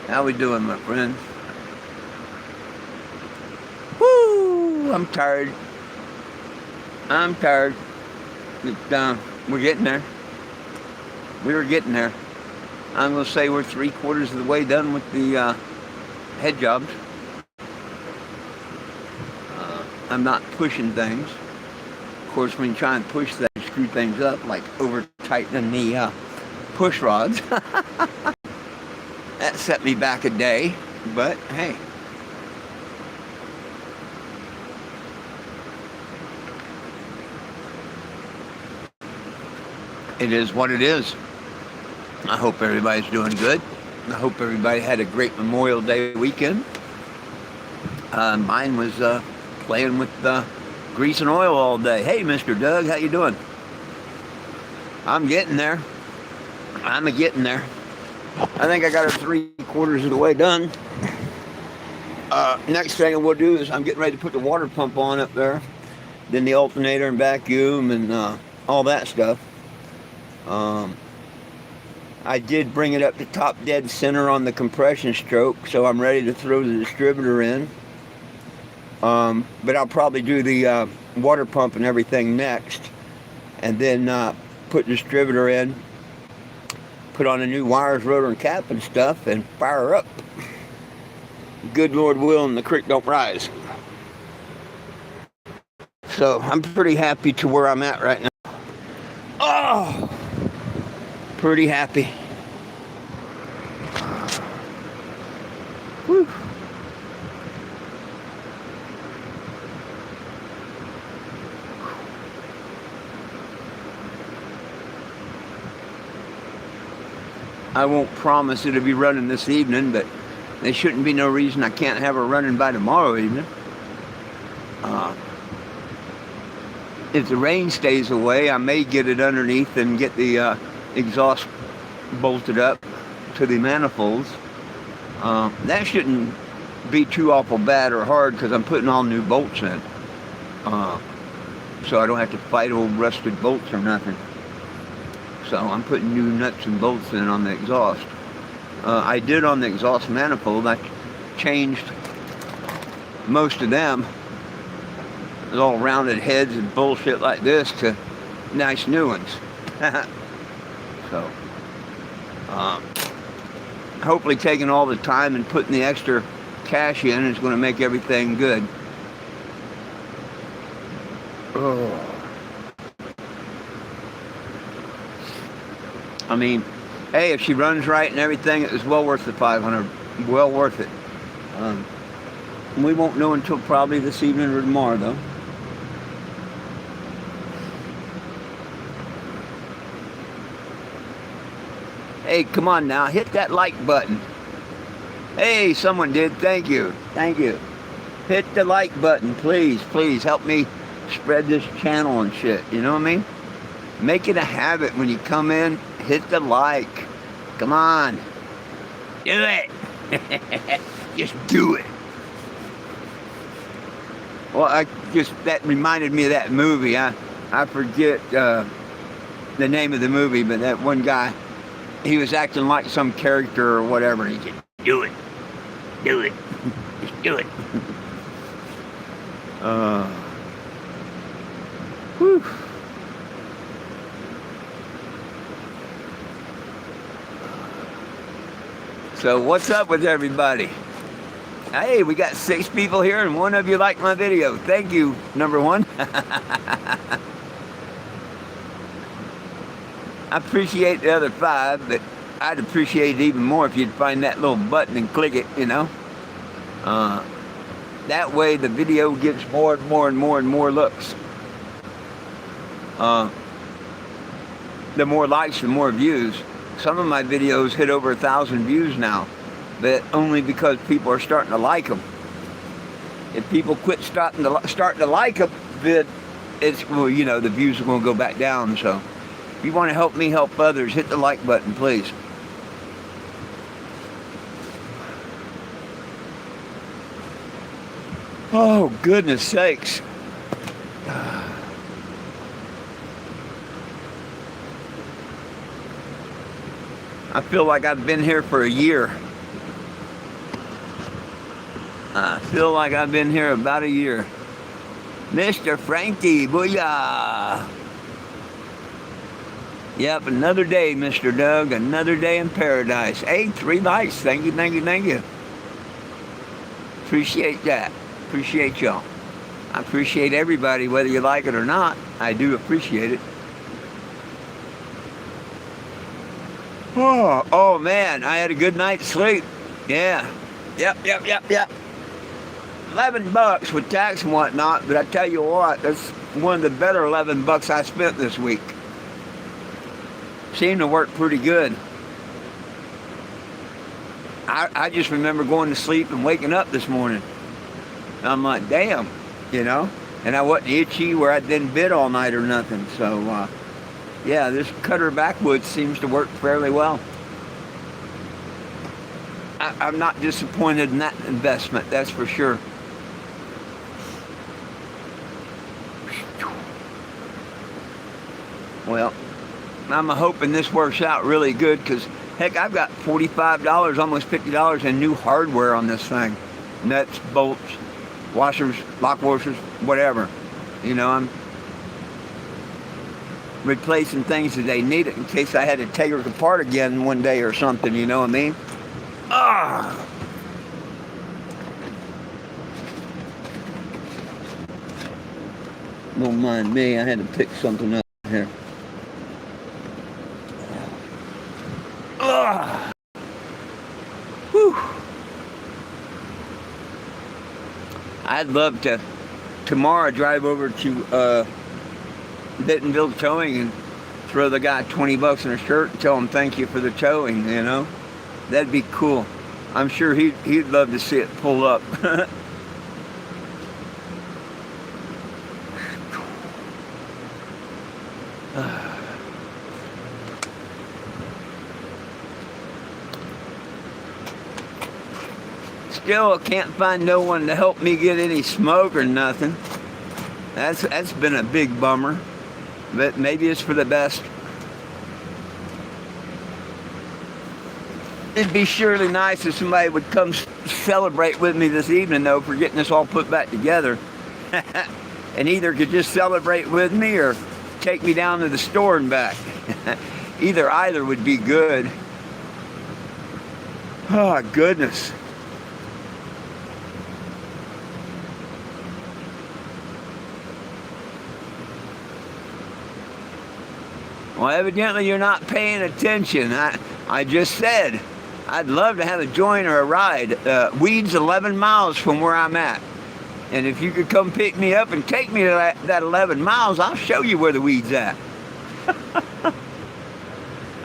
How we doing, my friend? Woo! I'm tired. I'm tired. We're getting there. We were getting there. I'm gonna say we're 3/4 of the way done with the head jobs. I'm not pushing things. Of course, when you try and push things, screw things up, like over tightening the push rods. That set me back a day, but hey. It is what it is. I hope everybody's doing good. I hope everybody had a great Memorial Day weekend. Mine was playing with grease and oil all day. Hey, Mr. Doug, how you doing? I'm getting there. I'm getting there. I think I got her 3/4 of the way done. Next thing we'll do is I'm getting ready to put the water pump on up there, then the alternator and vacuum and all that stuff. I did bring it up to top dead center on the compression stroke, so I'm ready to throw the distributor in. But I'll probably do the water pump and everything next, and then put distributor in, put on a new wires, rotor, and cap and stuff, and fire her up. Good Lord willing, the creek don't rise. So I'm pretty happy to where I'm at right now. Oh! Pretty happy. Whew. I won't promise it'll be running this evening, but there shouldn't be no reason I can't have her running by tomorrow evening. If the rain stays away, I may get it underneath and get the exhaust bolted up to the manifolds. That shouldn't be too awful bad or hard because I'm putting all new bolts in. So I don't have to fight old rusted bolts or nothing. So I'm putting new nuts and bolts in on the exhaust. I did on the exhaust manifold. I changed most of them, all rounded heads and bullshit like this, to nice new ones. So hopefully taking all the time and putting the extra cash in is going to make everything good. Oh. I mean, hey, if she runs right and everything, it was well worth the $500. Well worth it. We won't know until probably this evening or tomorrow, though. Hey, come on now, hit that like button. Hey, someone did. Thank you. Thank you. Hit the like button, please. Please help me spread this channel and shit. You know what I mean? Make it a habit when you come in. Hit the like. Come on. Do it. Just do it. Well, that reminded me of that movie. I forget the name of the movie, but that one guy, he was acting like some character or whatever. And he said, do it. Do it. Just do it. Whew. So what's up with everybody? Hey, we got 6 people here and 1 of you liked my video. Thank you, number 1. I appreciate the other 5, but I'd appreciate it even more if you'd find that little button and click it, you know. That way the video gets more and more and more and more looks. The more likes, the more views. Some of my videos hit over 1,000 views now, but only because people are starting to like them. If people quit starting to like them, then well, you know, the views are going to go back down. So if you want to help me help others, hit the like button, please. Oh, goodness sakes. I feel like I've been here for a year. I feel like I've been here about a year. Mr. Frankie, booyah! Yep, another day, Mr. Doug. Another day in paradise. Hey, 3 likes. Thank you, thank you, thank you. Appreciate that. Appreciate y'all. I appreciate everybody, whether you like it or not. I do appreciate it. Oh man, I had a good night's sleep. Yeah. Yep. $11 with tax and whatnot, but I tell you what, that's one of the better $11 I spent this week. Seemed to work pretty good. I just remember going to sleep and waking up this morning. I'm like, damn, and I wasn't itchy where I didn't bid all night or nothing. So, yeah, this Cutter Backwoods seems to work fairly well. I'm not disappointed in that investment, that's for sure. Well, I'm hoping this works out really good because, heck, I've got $45, almost $50 in new hardware on this thing. Nuts, bolts, washers, lock washers, whatever. I'm replacing things that they need it in case I had to take her apart again one day or something, you know what I mean? Don't mind me, I had to pick something up here. Whew. I'd love to tomorrow drive over to Bentonville Towing and throw the guy $20 in a shirt and tell him thank you for the towing, That'd be cool. I'm sure he'd love to see it pull up. Still, I can't find no one to help me get any smoke or nothing. That's been a big bummer, but maybe it's for the best. It'd be surely nice if somebody would come celebrate with me this evening, though, for getting this all put back together. And either could just celebrate with me or take me down to the store and back. Either would be good. Oh, goodness. Well, evidently you're not paying attention. I just said I'd love to have a joint or a ride. Weed's 11 miles from where I'm at. And if you could come pick me up and take me to that 11 miles, I'll show you where the weed's at.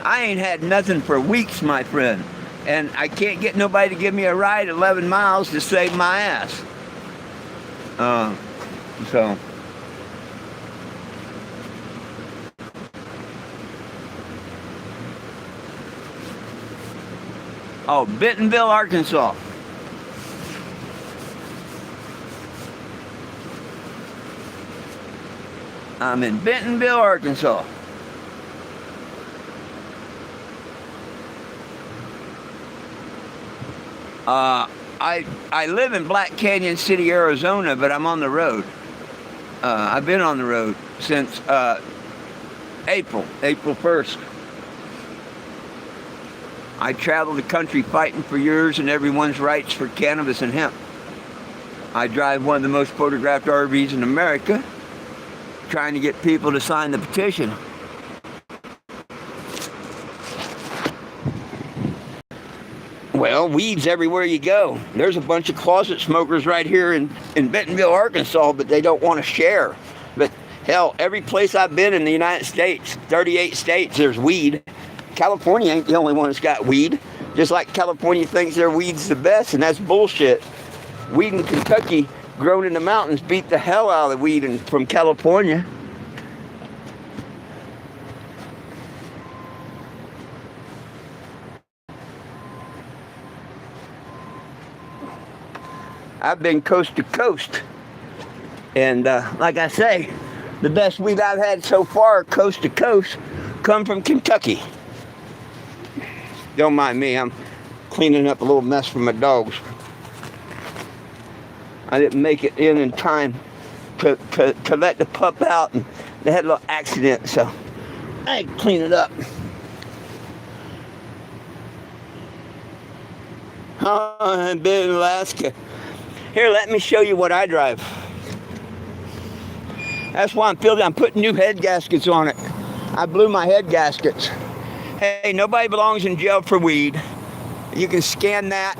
I ain't had nothing for weeks, my friend. And I can't get nobody to give me a ride 11 miles to save my ass. So... Oh, Bentonville, Arkansas. I'm in Bentonville, Arkansas. I live in Black Canyon City, Arizona, but I'm on the road. I've been on the road since April 1st. I traveled the country fighting for yours and everyone's rights for cannabis and hemp. I drive one of the most photographed RVs in America, trying to get people to sign the petition. Well, weeds everywhere you go. There's a bunch of closet smokers right here in Bentonville, Arkansas, but they don't want to share. But hell, every place I've been in the United States, 38 states, there's weed. California ain't the only one that's got weed. Just like California thinks their weed's the best, and that's bullshit. Weed in Kentucky, grown in the mountains, beat the hell out of the weed from California. I've been coast to coast. And like I say, the best weed I've had so far, coast to coast, come from Kentucky. Don't mind me, I'm cleaning up a little mess for my dogs. I didn't make it in time to let the pup out, and they had a little accident, so I had to clean it up. Oh, I've been in Alaska. Here, let me show you what I drive. That's why I'm putting new head gaskets on it. I blew my head gaskets. Hey, nobody belongs in jail for weed. You can scan that.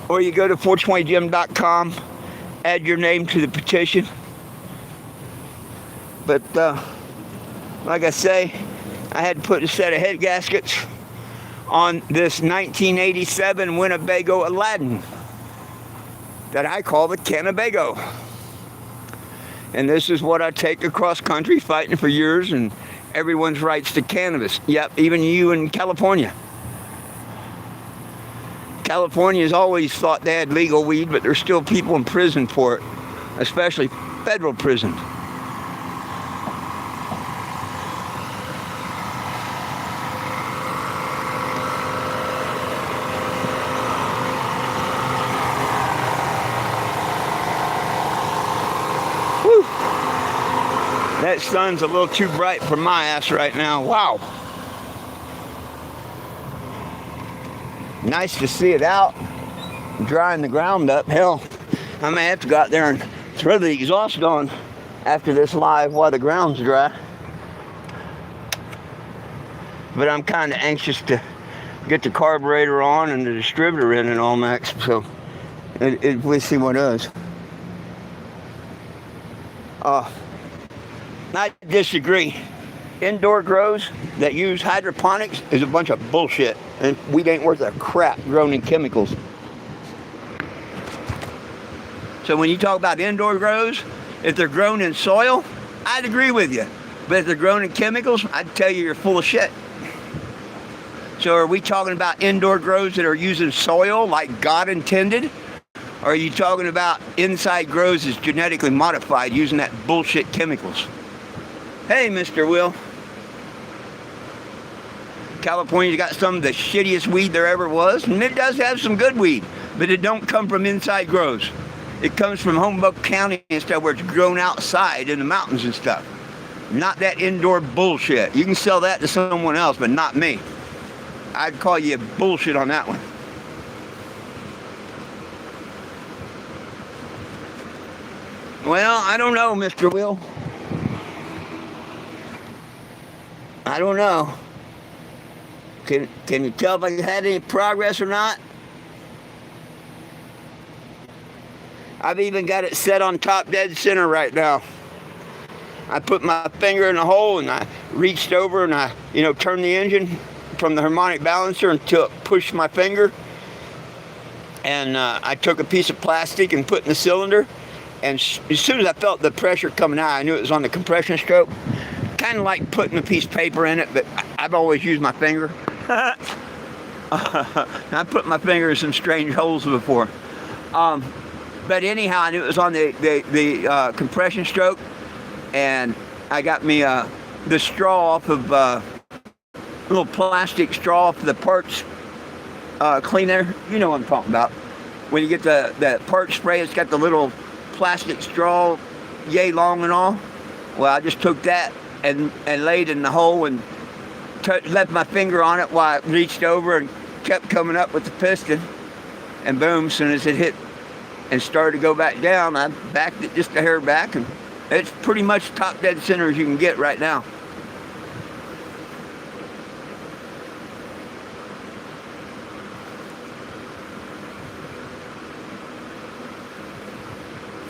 Or you go to 420gym.com, add your name to the petition. But like I say, I had to put a set of head gaskets on this 1987 Winnebago Aladdin that I call the Kennebago. And this is what I take across country fighting for yours and everyone's rights to cannabis. Yep, even you in California. California's always thought they had legal weed, but there's still people in prison for it, especially federal prison. Whew. That sun's a little too bright for my ass right now. Wow. Nice to see it out, drying the ground up. Hell, I may have to go out there and throw the exhaust on after this live while the ground's dry. But I'm kind of anxious to get the carburetor on and the distributor in and all max, so we'll see what does. I disagree. Indoor grows that use hydroponics is a bunch of bullshit, and weed ain't worth a crap grown in chemicals. So when you talk about indoor grows, if they're grown in soil, I'd agree with you. But if they're grown in chemicals, I'd tell you you're full of shit. So are we talking about indoor grows that are using soil like God intended? Or are you talking about inside grows that's genetically modified using that bullshit chemicals? Hey, Mr. Will. California's got some of the shittiest weed there ever was, and it does have some good weed, but it don't come from inside grows. It comes from Humboldt County and stuff where it's grown outside in the mountains and stuff. Not that indoor bullshit. You can sell that to someone else, but not me. I'd call you bullshit on that one. Well, I don't know, Mr. Will. I don't know. Can you tell if I had any progress or not? I've even got it set on top dead center right now. I put my finger in the hole and I reached over and I, turned the engine from the harmonic balancer until it pushed my finger. And I took a piece of plastic and put in the cylinder. And as soon as I felt the pressure coming out, I knew it was on the compression stroke. Kind of like putting a piece of paper in it, but I've always used my finger. I put my finger in some strange holes before. But anyhow, I knew it was on the compression stroke, and I got me the straw off of little plastic straw for the parts cleaner. You know what I'm talking about. When you get the part spray, it's got the little plastic straw, yay long and all. Well, I just took that and laid in the hole and left my finger on it while I reached over and kept coming up with the piston. And boom, as soon as it hit and started to go back down, I backed it just a hair back, and it's pretty much top dead center as you can get right now.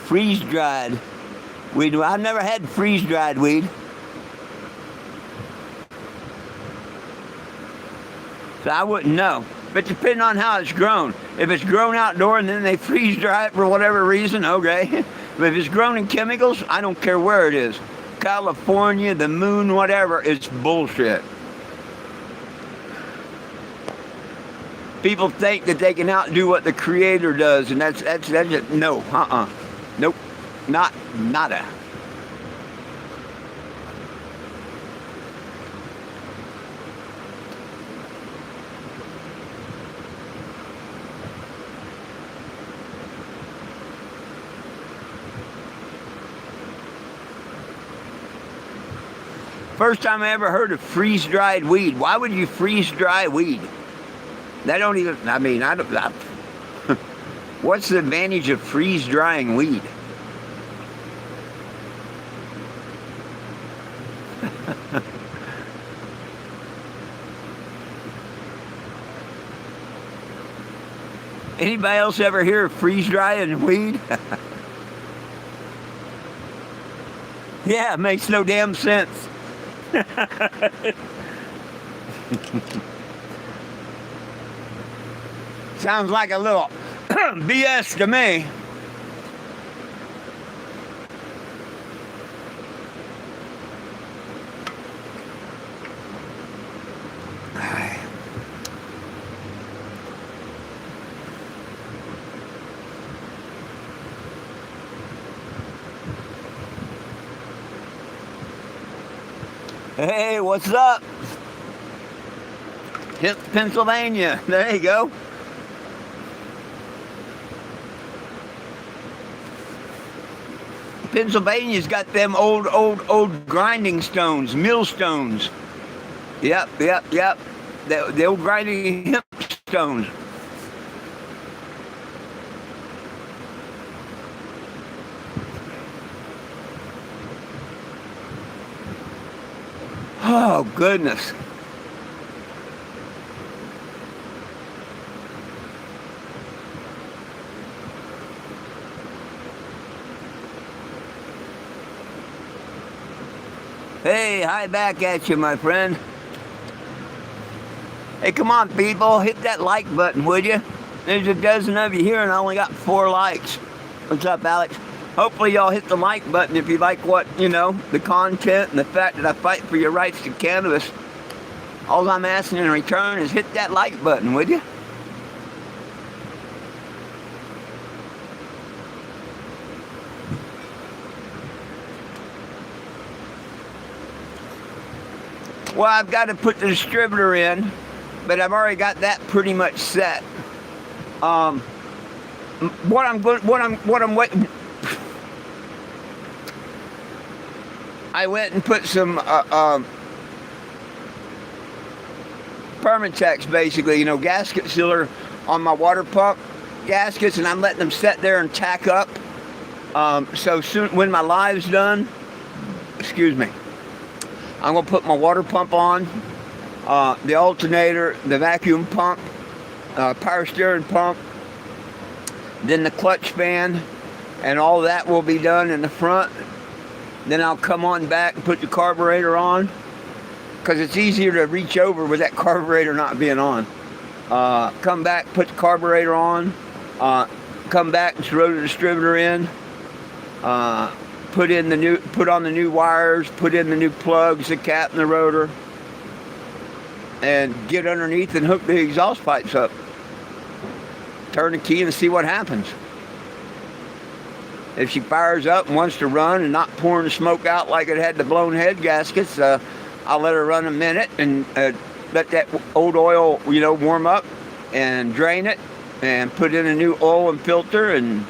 Freeze-dried weed. I've never had freeze-dried weed. So I wouldn't know. But depending on how it's grown. If it's grown outdoor and then they freeze-dry it for whatever reason, okay. But if it's grown in chemicals, I don't care where it is. California, the moon, whatever, it's bullshit. People think that they can outdo what the Creator does, and that's just, no, nope, nada. First time I ever heard of freeze-dried weed. Why would you freeze-dry weed? That don't even, I mean, I don't, what's the advantage of freeze-drying weed? Anybody else ever hear of freeze-drying weed? Yeah, it makes no damn sense. Sounds like a little BS to me. Hey, what's up? Pennsylvania. There you go. Pennsylvania's got them old grinding stones, millstones. Yep. The old grinding hemp stones. Oh, goodness. Hey, hi back at you, my friend. Hey, come on, people. Hit that like button, would you? There's a dozen of you here, and I only got 4 likes. What's up, Alex? Hopefully y'all hit the like button if you like what, the content and the fact that I fight for your rights to cannabis. All I'm asking in return is hit that like button, would you? Well, I've got to put the distributor in, but I've already got that pretty much set. What I'm waiting. I went and put some Permatex, basically, gasket sealer on my water pump gaskets, and I'm letting them sit there and tack up. So soon, when my live's done, excuse me, I'm gonna put my water pump on, the alternator, the vacuum pump, power steering pump, then the clutch fan, and all that will be done in the front. Then I'll come on back and put the carburetor on, because it's easier to reach over with that carburetor not being on. Come back, put the carburetor on, come back and throw the distributor in, put on the new wires, put in the new plugs, the cap and the rotor, and get underneath and hook the exhaust pipes up. Turn the key and see what happens. If she fires up and wants to run and not pouring the smoke out like it had the blown head gaskets, I'll let her run a minute and let that old oil, warm up and drain it and put in a new oil and filter and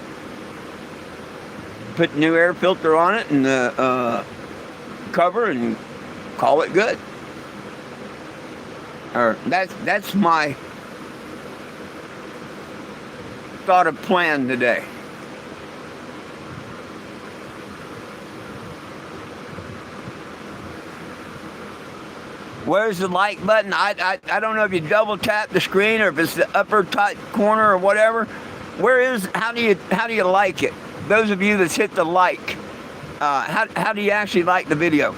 put new air filter on it and the cover and call it good. Or that's my thought of plan today. Where's the like button? I don't know if you double tap the screen or if it's the upper top corner or whatever. How do you like it? Those of you that's hit the like, how do you actually like the video?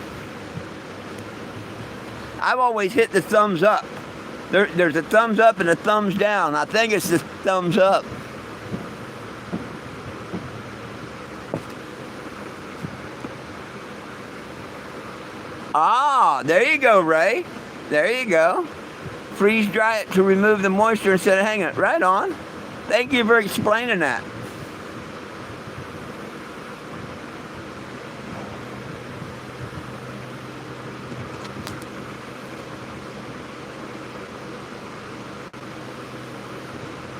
I've always hit the thumbs up. There's a thumbs up and a thumbs down. I think it's the thumbs up. Ah, there you go, Ray. There you go. Freeze dry it to remove the moisture instead of hanging it. Right on. Thank you for explaining that.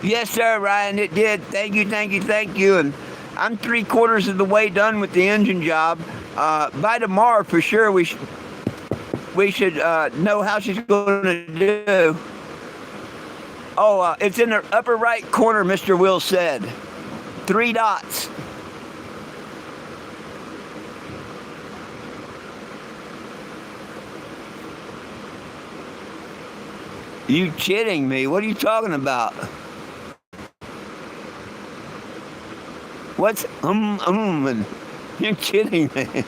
Yes, sir, Ryan, it did. Thank you. And I'm 3/4 of the way done with the engine job. By tomorrow, for sure, know how she's going to do. Oh, it's in the upper right corner, Mr. Will said. 3 dots. You kidding me? What are you talking about? What's and you're kidding me?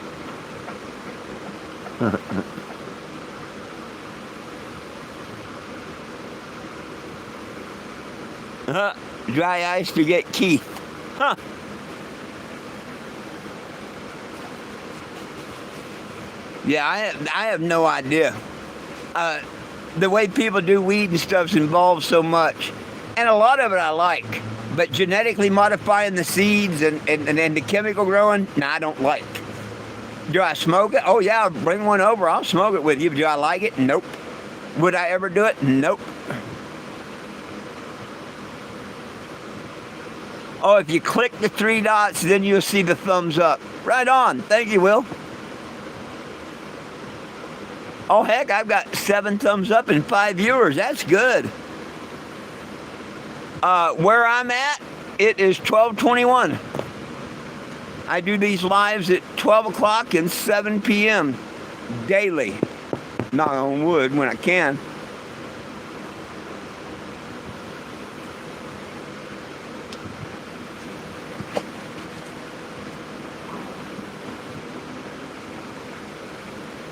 Dry ice to get Keith. Huh. Yeah, I have no idea. The way people do weed and stuff's involved so much. And a lot of it I like. But genetically modifying the seeds and the chemical growing, I don't like. Do I smoke it? Oh, yeah, I'll bring one over. I'll smoke it with you. Do I like it? Nope. Would I ever do it? Nope. Oh, if you click the 3 dots, then you'll see the thumbs up. Right on. Thank you, Will. Oh, heck, I've got 7 thumbs up and 5 viewers. That's good. Where I'm at, it is 12:21. I do these lives at 12 o'clock and 7 p.m. daily. Knock on wood when I can.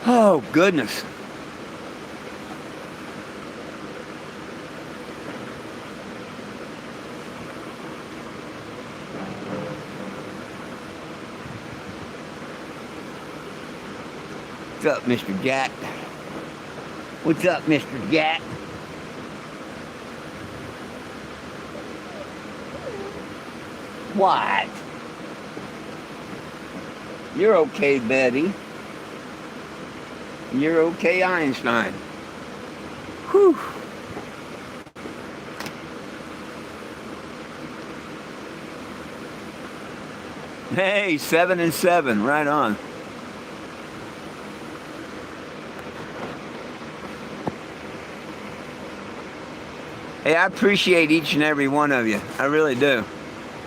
Oh, goodness. What's up, Mr. Jack? What's up, Mr. Jack? What? You're okay, Betty. You're okay, Einstein. Whew. Hey, 7 and 7, right on. Hey, I appreciate each and every one of you. I really do.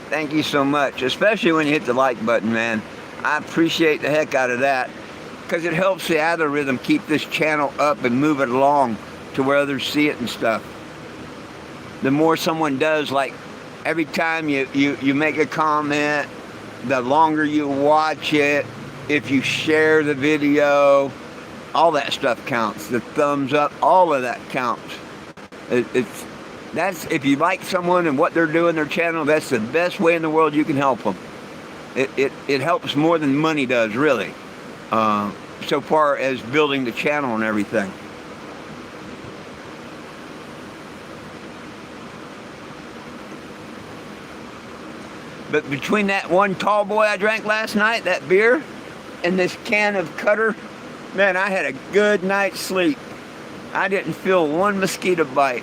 Thank you so much, especially when you hit the like button, man. I appreciate the heck out of that because it helps the algorithm keep this channel up and move it along to where others see it and stuff. The more someone does, like every time you make a comment, the longer you watch it, if you share the video, all that stuff counts. The thumbs up, all of that counts. That's if you like someone and what they're doing, their channel, that's the best way in the world you can help them. It helps more than money does, really, so far as building the channel and everything. But between that one tall boy I drank last night, that beer, and this can of Cutter, man, I had a good night's sleep. I didn't feel one mosquito bite.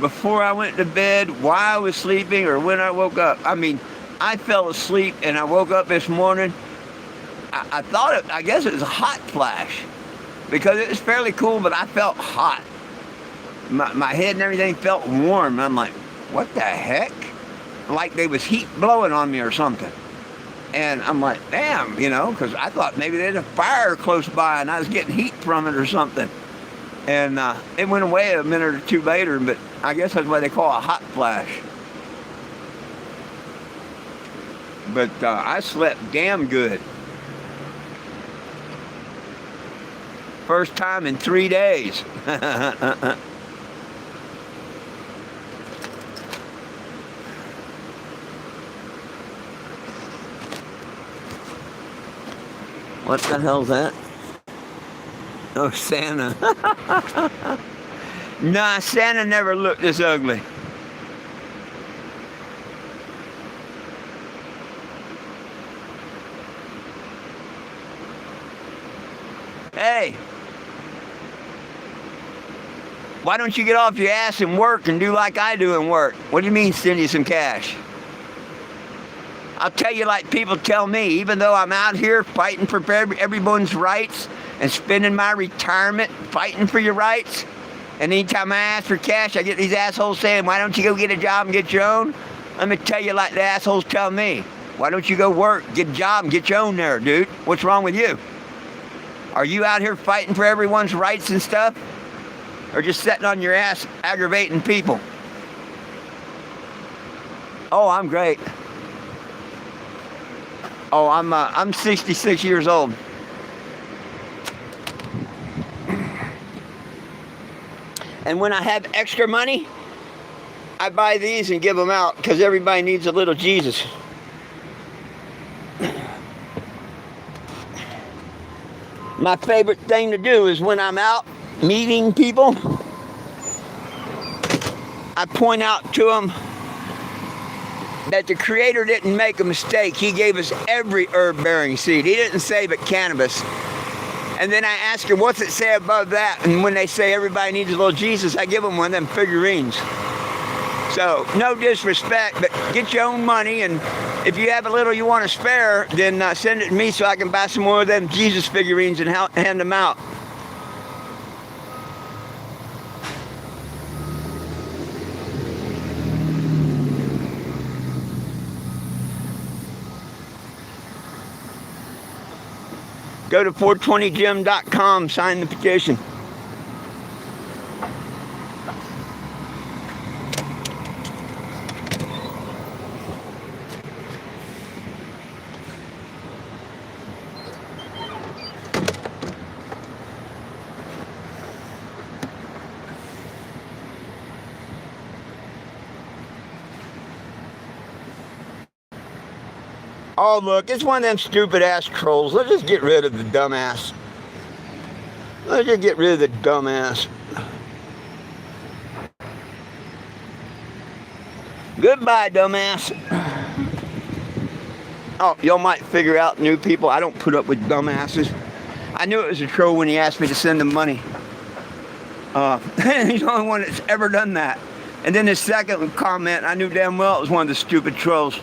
Before I went to bed, while I was sleeping, or when I woke up. I mean, I fell asleep and I woke up this morning. I guess it was a hot flash because it was fairly cool, but I felt hot. My head and everything felt warm. I'm like, what the heck? Like there was heat blowing on me or something. And I'm like, damn, because I thought maybe there's a fire close by and I was getting heat from it or something. And it went away a minute or two later, but I guess that's what they call a hot flash. But I slept damn good. First time in 3 days. What the hell's that? Oh, Santa. Nah, Santa never looked this ugly. Hey, why don't you get off your ass and work and do like I do and work? What do you mean send you some cash? I'll tell you like people tell me, even though I'm out here fighting for everyone's rights and spending my retirement fighting for your rights. And anytime I ask for cash, I get these assholes saying, why don't you go get a job and get your own? Let me tell you like the assholes tell me. Why don't you go work, get a job, and get your own there, dude? What's wrong with you? Are you out here fighting for everyone's rights and stuff? Or just sitting on your ass aggravating people? Oh, I'm great. Oh, I'm 66 years old. And when I have extra money, I buy these and give them out because everybody needs a little Jesus. My favorite thing to do is when I'm out meeting people, I point out to them that the Creator didn't make a mistake. He gave us every herb-bearing seed. He didn't say but cannabis. And then I ask her, what's it say above that? And when they say everybody needs a little Jesus, I give them one of them figurines. So, no disrespect, but get your own money, and if you have a little you want to spare, then send it to me so I can buy some more of them Jesus figurines and hand them out. Go to 420gym.com, sign the petition. Oh, look, it's one of them stupid-ass trolls. Let's just get rid of the dumbass. Let's just get rid of the dumbass. Goodbye, dumbass. Oh, y'all might figure out new people. I don't put up with dumbasses. I knew it was a troll when he asked me to send him money. He's the only one that's ever done that. And then his second comment, I knew damn well it was one of the stupid trolls.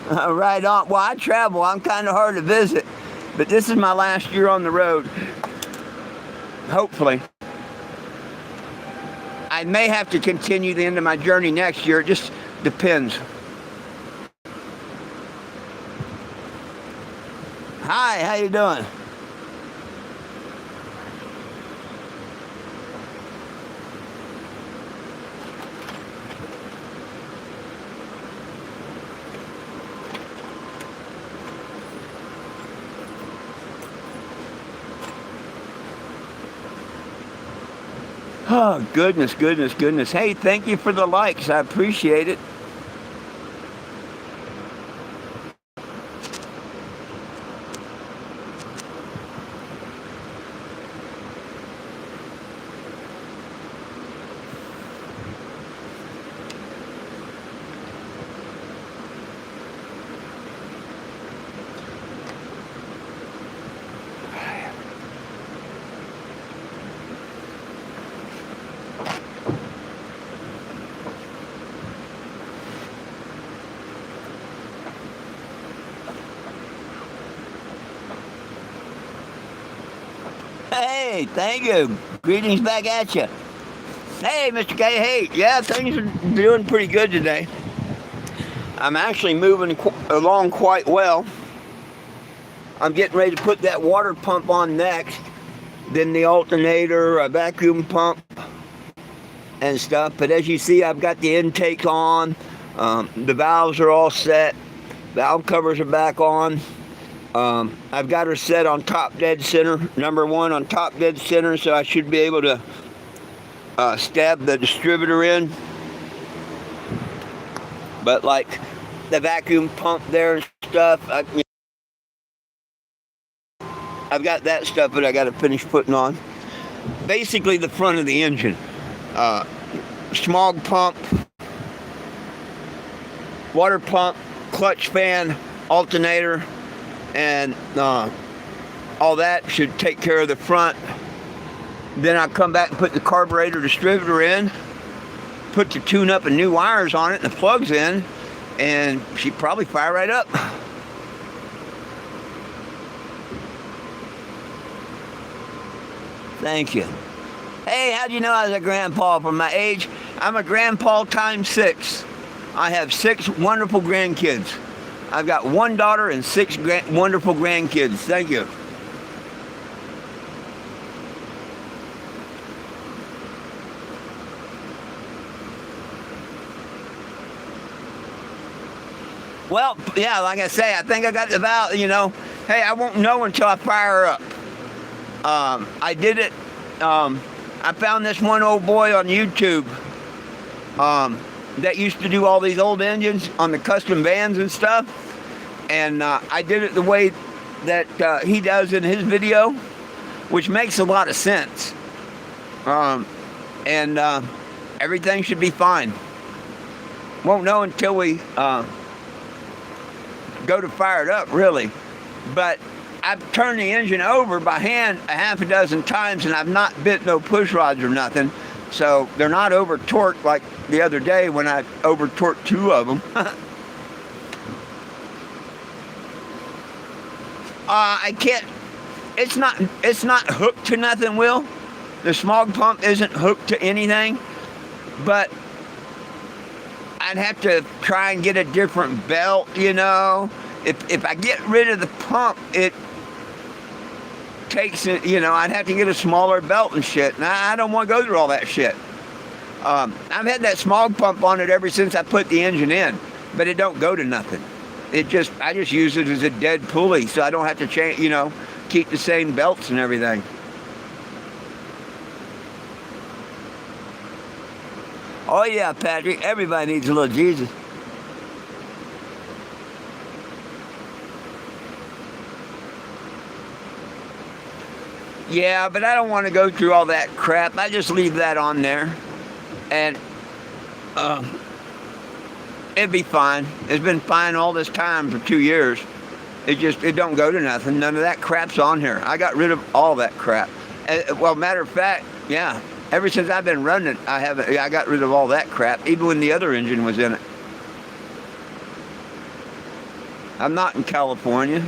Right on. Well, I travel. I'm kind of hard to visit. But this is my last year on the road. Hopefully. I may have to continue the end of my journey next year. It just depends. Hi, how you doing? Oh, goodness, goodness, goodness. Hey, thank you for the likes. I appreciate it. Hey, thank you. Greetings back at you. Hey, Mr. K. Hey, yeah, things are doing pretty good today. I'm actually moving along quite well. I'm getting ready to put that water pump on next. Then the alternator, a vacuum pump, and stuff. But as you see, I've got the intake on. The valves are all set. Valve covers are back on. I've got her set on top dead center, number 1 on top dead center, so I should be able to stab the distributor in. But like the vacuum pump there and stuff, I've got that stuff that I got to finish putting on. Basically the front of the engine. Smog pump, water pump, clutch fan, alternator, and all that should take care of the front. Then I come back and put the carburetor distributor in, put the tune-up and new wires on it and the plugs in, and she'd probably fire right up. Thank you. Hey, how'd you know I was a grandpa for my age? I'm a grandpa times 6. I have 6 wonderful grandkids. I've got 1 daughter and 6 wonderful grandkids. Thank you. Well, yeah, like I say, I think I got the valve, hey, I won't know until I fire her up. I did it. I found this one old boy on YouTube that used to do all these old engines on the custom vans and stuff. And I did it the way that he does in his video, which makes a lot of sense. And everything should be fine. Won't know until we go to fire it up, really. But I've turned the engine over by hand a half a dozen times, and I've not bit no push rods or nothing. So they're not over torqued like the other day when I over torqued 2 of them. I can't. It's not hooked to nothing, Will. The smog pump isn't hooked to anything, but I'd have to try and get a different belt, If I get rid of the pump, it takes it, I'd have to get a smaller belt and shit. And I don't want to go through all that shit. I've had that smog pump on it ever since I put the engine in, but it don't go to nothing. I just use it as a dead pulley, so I don't have to change, keep the same belts and everything. Oh yeah, Patrick, everybody needs a little Jesus. Yeah, but I don't want to go through all that crap. I just leave that on there. And it'd be fine. It's been fine all this time for 2 years. It don't go to nothing. None of that crap's on here. I got rid of all that crap. Well, matter of fact, yeah. Ever since I've been running it, I got rid of all that crap, even when the other engine was in it. I'm not in California.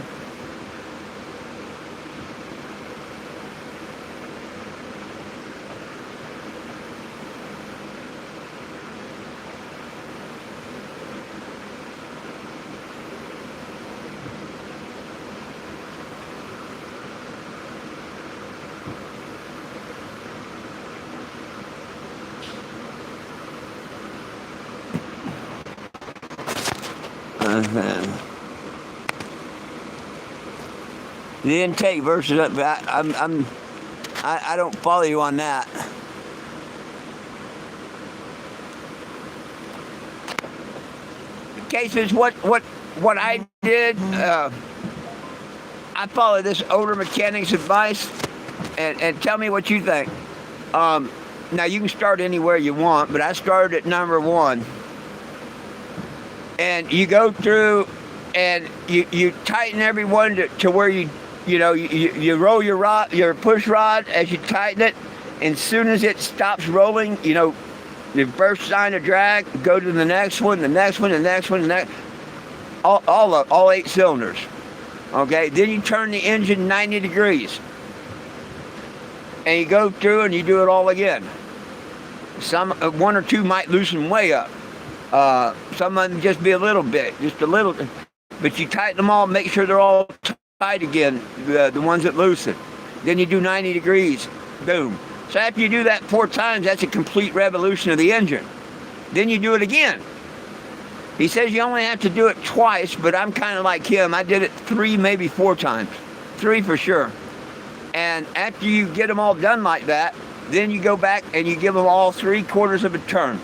The intake versus I don't follow you on that. Cases, what I did, I follow this older mechanic's advice, and tell me what you think. Now you can start anywhere you want, but I started at number 1. And you go through and you tighten every one to where you roll your push rod as you tighten it, and as soon as it stops rolling, the first sign of drag, go to the next one, the next one, the next one, the next, all 8 cylinders. Okay, then you turn the engine 90 degrees, and you go through and you do it all again. One or two might loosen way up. Some of them just be a little bit, just a little, but you tighten them all, make sure they're all tight again, the ones that loosen. Then you do 90 degrees, boom. So after you do that 4 times, that's a complete revolution of the engine. Then you do it again. He says you only have to do it twice, but I'm kind of like him. I did it 3, maybe 4 times. 3 for sure. And after you get them all done like that, then you go back and you give them all 3/4 of a turn.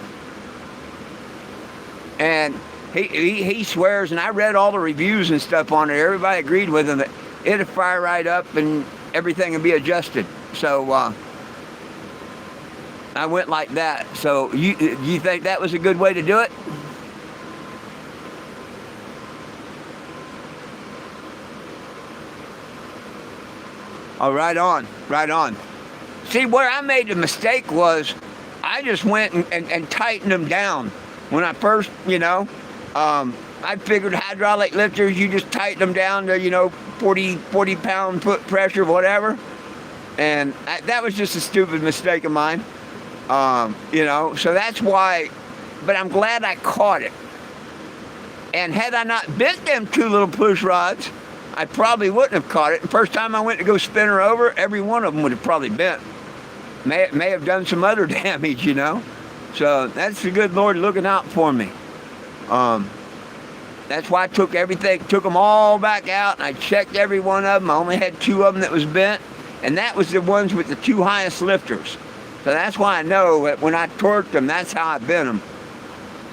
And he swears, and I read all the reviews and stuff on it. Everybody agreed with him that it'll fire right up and everything will be adjusted. So I went like that. So you think that was a good way to do it? Oh, right on, right on. See, where I made the mistake was I just went and tightened them down. When I first, I figured hydraulic lifters, you just tighten them down to, 40 pound foot pressure, whatever. And that was just a stupid mistake of mine. So that's why, but I'm glad I caught it. And had I not bent them 2 little push rods, I probably wouldn't have caught it. The first time I went to go spin her over, every one of them would have probably bent. May have done some other damage, So that's the good Lord looking out for me. That's why I took them all back out, and I checked every one of them. I only had 2 of them that was bent, and that was the ones with the 2 highest lifters. So that's why I know that when I torqued them, that's how I bent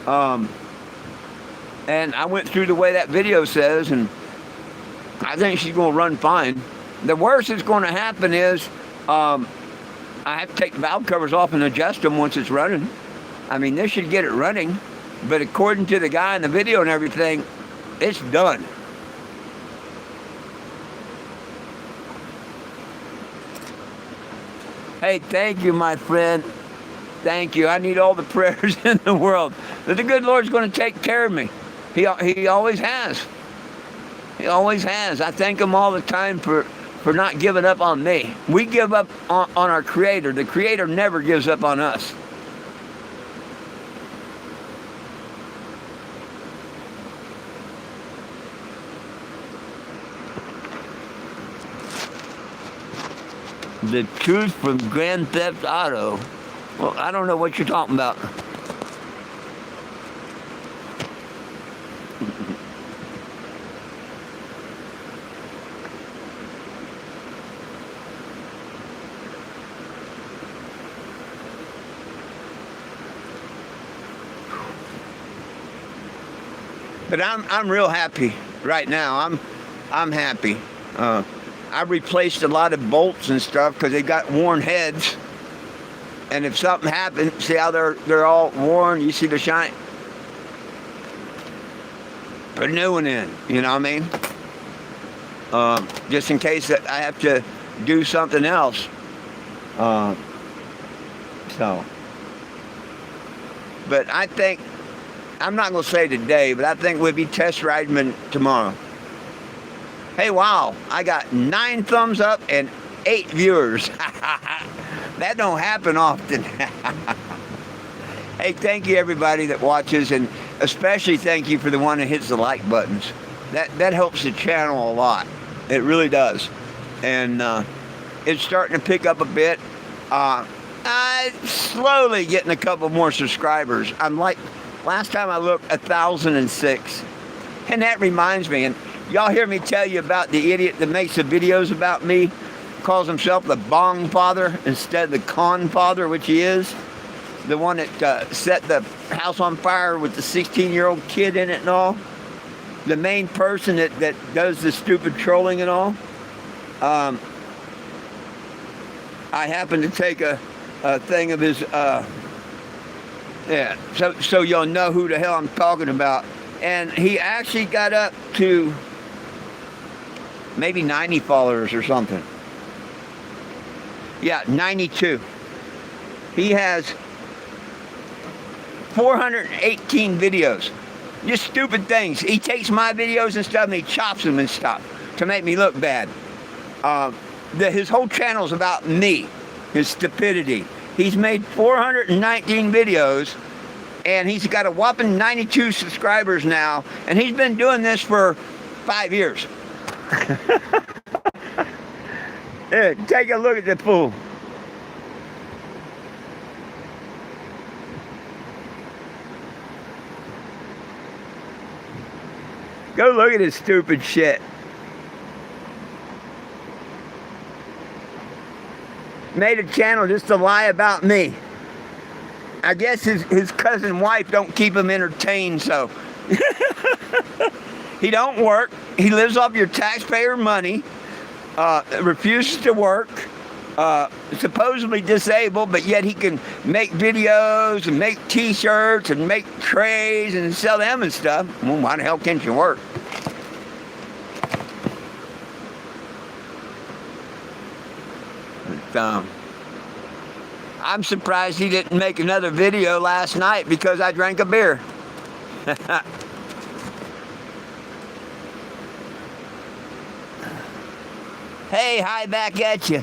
them. And I went through the way that video says, and I think she's going to run fine. The worst that's going to happen is I have to take the valve covers off and adjust them once it's running. I mean, this should get it running, but according to the guy in the video and everything, it's done. Hey, thank you, my friend. Thank you. I need all the prayers in the world. That the good Lord's going to take care of me. He always has. He always has. I thank him all the time for not giving up on me. We give up on our Creator. The Creator never gives up on us. The truth from Grand Theft Auto. Well, I don't know what you're talking about. But I'm real happy right now. I'm happy. I replaced a lot of bolts and stuff because they got worn heads. And if something happened, see how they're all worn? You see the shine? Put a new one in. You know what I mean? Just in case that I have to do something else. But I think, I'm not going to say today, but I think we'll be test riding them tomorrow. Hey, wow, I got 9 thumbs up and 8 viewers. That don't happen often. Hey, thank you everybody that watches, and especially thank you for the one that hits the like buttons. That helps the channel a lot. It really does. And it's starting to pick up a bit. I'm slowly getting a couple more subscribers. I'm like, last time I looked, 1,006. And that reminds me, and y'all hear me tell you about the idiot that makes the videos about me, calls himself the Bong Father instead of the Con Father, which he is. The one that set the house on fire with the 16-year-old kid in it and all. The main person that does the stupid trolling and all. I happened to take a thing of his, so you'll know who the hell I'm talking about. And he actually got up to maybe 90 followers or something. Yeah, 92. He has 418 videos. Just stupid things. He takes my videos and stuff and he chops them and stuff to make me look bad. His whole channel is about me, his stupidity. He's made 419 videos and he's got a whopping 92 subscribers now, and he's been doing this for 5 years. Yeah, take a look at the fool. Go look at his stupid shit. Made a channel just to lie about me. I guess his cousin wife don't keep him entertained, so. He don't work. He lives off your taxpayer money. Refuses to work. Supposedly disabled, but yet he can make videos and make t-shirts and make trays and sell them and stuff. Well, why the hell can't you work? But, I'm surprised he didn't make another video last night because I drank a beer. Hey, hi back at you.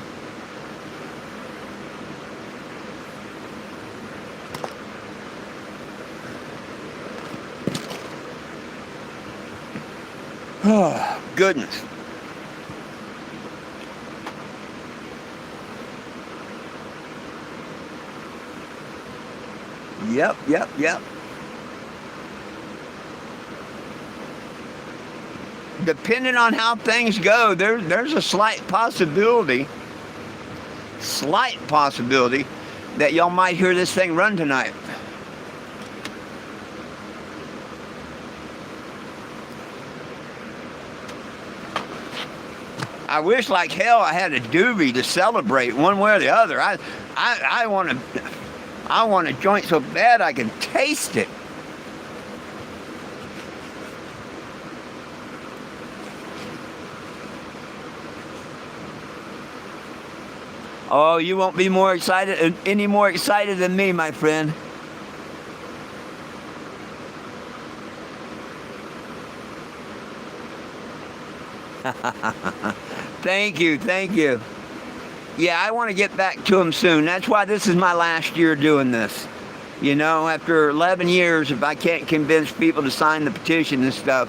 Oh, goodness. Yep. Depending on how things go, there's a slight possibility that y'all might hear this thing run tonight. I wish like hell I had a doobie to celebrate one way or the other. I want a joint so bad I can taste it. Oh, you won't be any more excited than me, my friend. Thank you. Yeah, I want to get back to them soon. That's why this is my last year doing this. You know, after 11 years, if I can't convince people to sign the petition and stuff,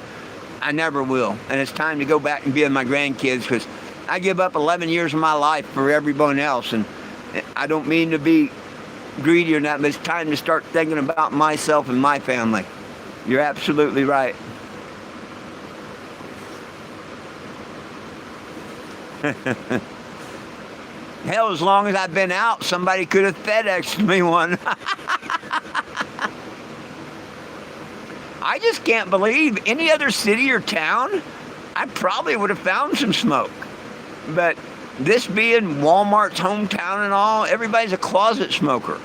I never will. And it's time to go back and be with my grandkids, because I give up 11 years of my life for everyone else. And I don't mean to be greedy or not, but it's time to start thinking about myself and my family. You're absolutely right. Hell, as long as I've been out, somebody could have FedExed me one. I just can't believe any other city or town, I probably would have found some smoke. But this being Walmart's hometown and all, everybody's a closet smoker.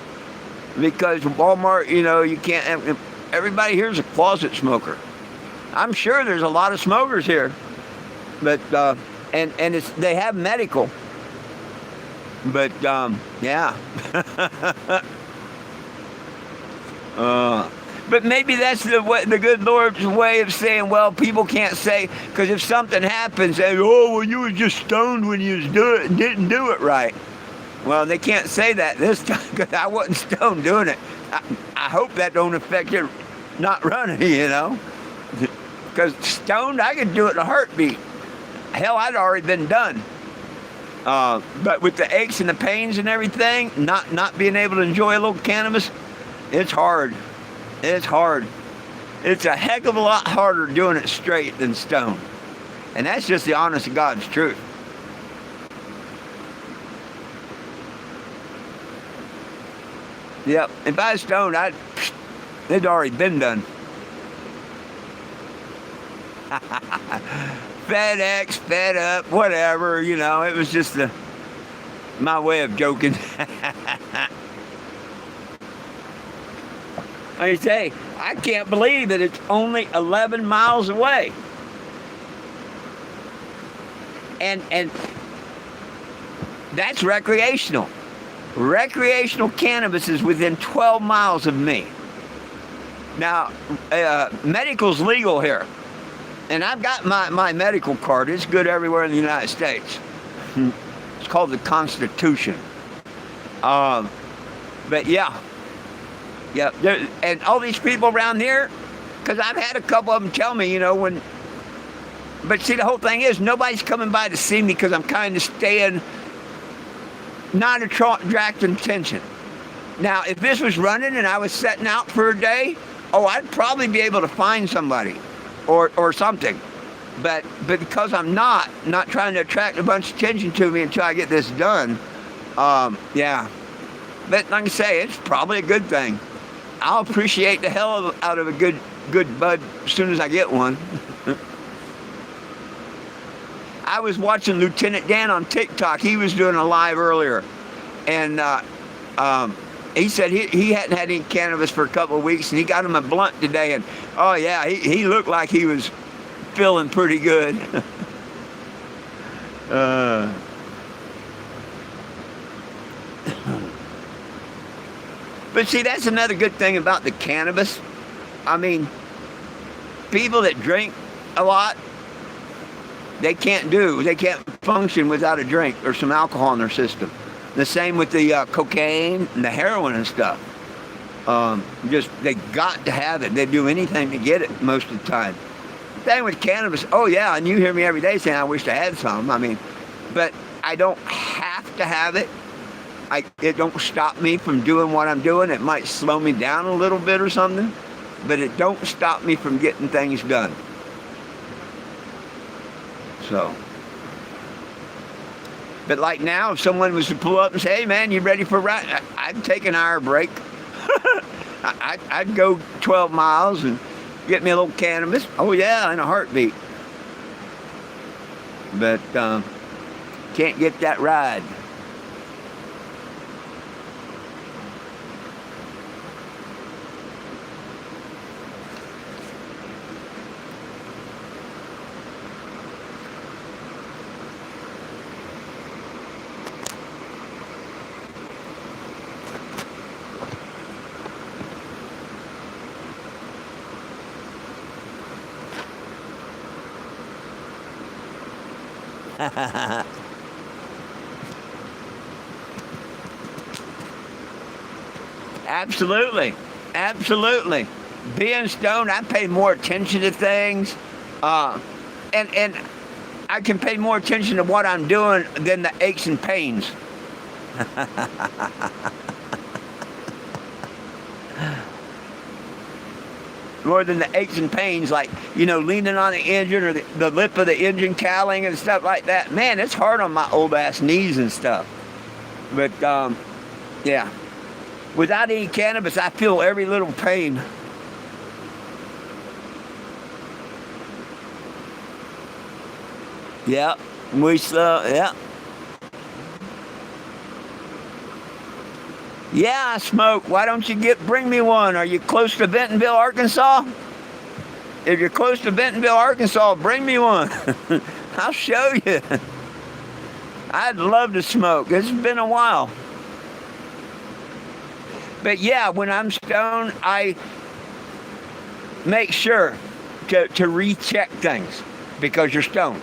Because Walmart, you know, you can't, everybody here's a closet smoker. I'm sure there's a lot of smokers here. But, and they have medical. But, yeah. But maybe that's the good Lord's way of saying, well, people can't say, because if something happens, they go, oh, well, you were just stoned when you didn't do it right. Well, they can't say that this time, because I wasn't stoned doing it. I hope that don't affect it not running, you know. Because stoned, I could do it in a heartbeat. Hell, I'd already been done. But with the aches and the pains and everything, not being able to enjoy a little cannabis, it's hard. It's hard. It's a heck of a lot harder doing it straight than stoned. And that's just the honest to God's truth. Yep. If I was stoned, it'd already been done. FedEx, fed up, whatever, you know, it was just my way of joking. Like I say, I can't believe that it's only 11 miles away. And that's recreational. Recreational cannabis is within 12 miles of me. Now, medical's legal here. And I've got my medical card. It's good everywhere in the United States. It's called the Constitution. But yeah. Yeah. And all these people around here, because I've had a couple of them tell me, you know, but see, the whole thing is nobody's coming by to see me because I'm kind of staying, not attracting attention. Now, if this was running and I was setting out for a day, I'd probably be able to find somebody. Or something, but because I'm not trying to attract a bunch of attention to me until I get this done, yeah. But like I say, it's probably a good thing. I'll appreciate the hell out of a good bud as soon as I get one. I was watching Lieutenant Dan on TikTok. He was doing a live earlier, and he said he hadn't had any cannabis for a couple of weeks, and he got him a blunt today, and oh yeah, he looked like he was feeling pretty good. But see, that's another good thing about the cannabis. I mean, people that drink a lot, they can't function without a drink or some alcohol in their system. The same with the cocaine and the heroin and stuff. Just, they got to have it. They do anything to get it most of the time. Thing with cannabis, oh yeah, and you hear me every day saying I wish I had some. I mean, but I don't have to have it. It don't stop me from doing what I'm doing. It might slow me down a little bit or something, but it don't stop me from getting things done. So, but like now, if someone was to pull up and say, hey man, you ready for a ride? I'd take an hour break. I'd go 12 miles and get me a little cannabis. Oh yeah, in a heartbeat. But can't get that ride. Absolutely. Being stoned, I pay more attention to things, and I can pay more attention to what I'm doing than the aches and pains. More than the aches and pains, like, leaning on the engine or the lip of the engine cowling and stuff like that. Man, it's hard on my old ass knees and stuff. But, yeah. Without any cannabis, I feel every little pain. Yeah, yeah. Yeah, I smoke. Why don't you bring me one? Are you close to Bentonville, Arkansas? If you're close to Bentonville, Arkansas, bring me one. I'll show you. I'd love to smoke. It's been a while. But yeah, when I'm stoned, I make sure to recheck things because you're stoned.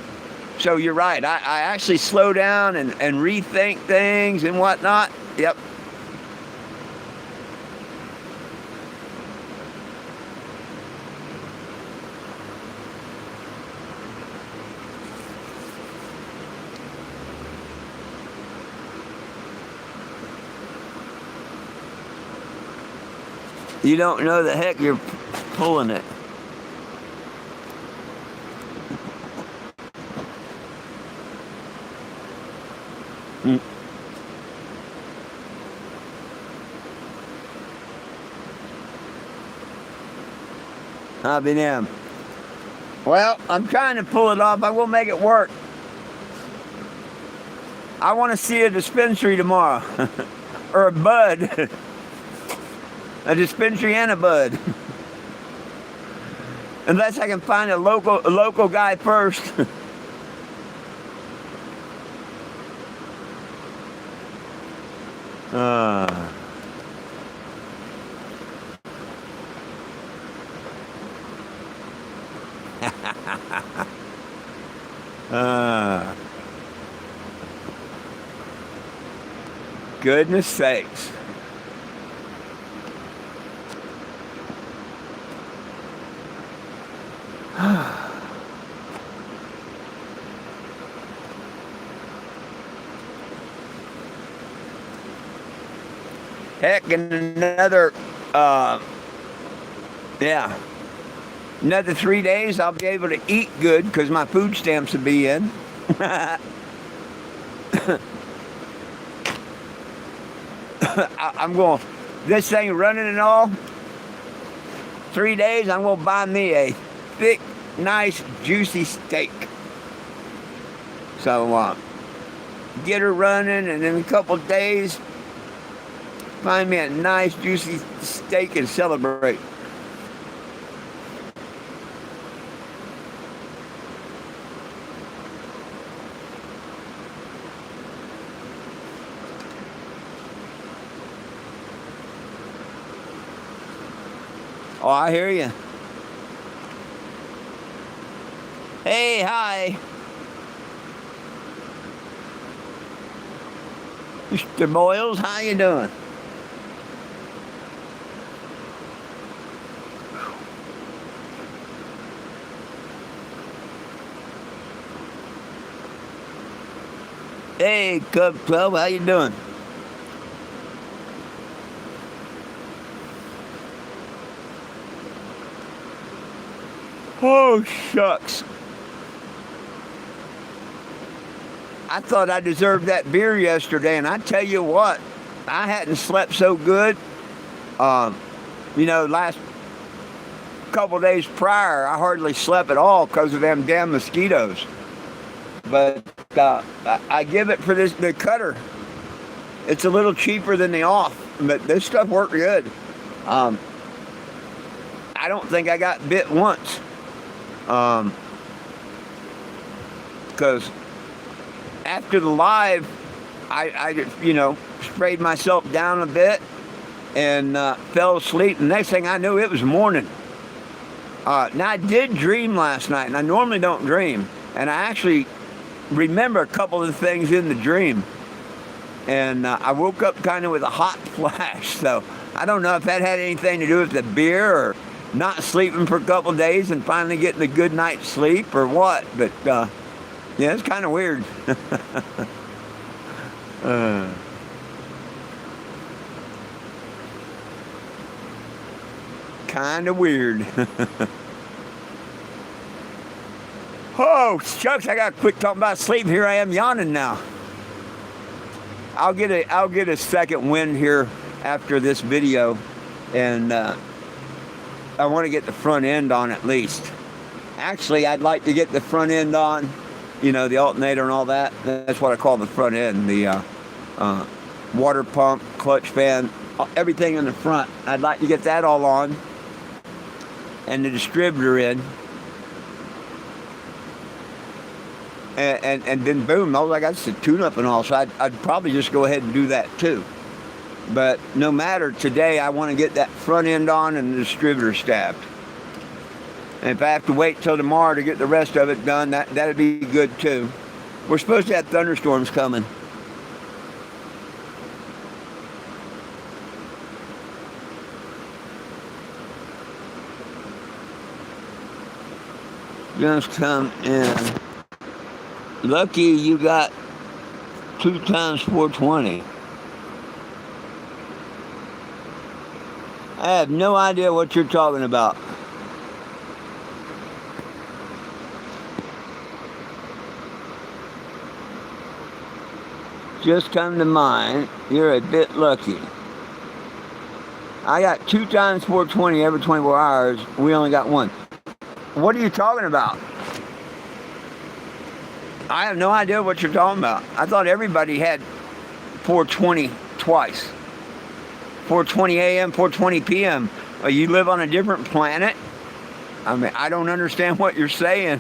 So you're right. I actually slow down and rethink things and whatnot. Yep. You don't know the heck you're pulling it. I'll be damned. Well, I'm trying to pull it off. I will make it work. I want to see a dispensary tomorrow. Or a bud. A dispensary and a bud. Unless I can find a local guy first. Goodness sakes. Heck, in another 3 days, I'll be able to eat good because my food stamps will be in. I'm going, this thing running and all, 3 days, I'm going to buy me a thick, nice, juicy steak. So, get her running, and in a couple of days, find me a nice, juicy steak and celebrate. Oh, I hear you. Hey, hi. Mr. Boyles, how you doing? Hey, Cub 12, how you doing? Oh, shucks. I thought I deserved that beer yesterday, and I tell you what, I hadn't slept so good. Last couple days prior, I hardly slept at all because of them damn mosquitoes. But I give it for the cutter. It's a little cheaper than the off, but this stuff worked good. I don't think I got bit once. Because after the live, I sprayed myself down a bit and fell asleep. The next thing I knew, it was morning. Now, I did dream last night, and I normally don't dream. And I actually remember a couple of things in the dream. And I woke up kind of with a hot flash. So I don't know if that had anything to do with the beer or not sleeping for a couple of days and finally getting a good night's sleep or what. But, yeah, it's kind of weird. Kind of weird. Oh, shucks, I got to quit talking about sleep. Here I am yawning now. I'll get a second wind here after this video, and I want to get the front end on at least. Actually, I'd like to get the front end on, the alternator and all that. That's what I call the front end, the water pump, clutch fan, everything in the front. I'd like to get that all on, and the distributor in. And then boom, all I got is the tune-up and all. So I'd probably just go ahead and do that too. But no matter, today I want to get that front end on and the distributor stabbed. And if I have to wait till tomorrow to get the rest of it done, that'd be good too. We're supposed to have thunderstorms coming. Just come in. Lucky you got 2 times 420. I have no idea what you're talking about. Just come to mind, you're a bit lucky. I got 2 times 420 every 24 hours. We only got 1. What are you talking about? I have no idea what you're talking about. I thought everybody had 420 twice. 420 a.m., 420 p.m. You live on a different planet? I mean, I don't understand what you're saying.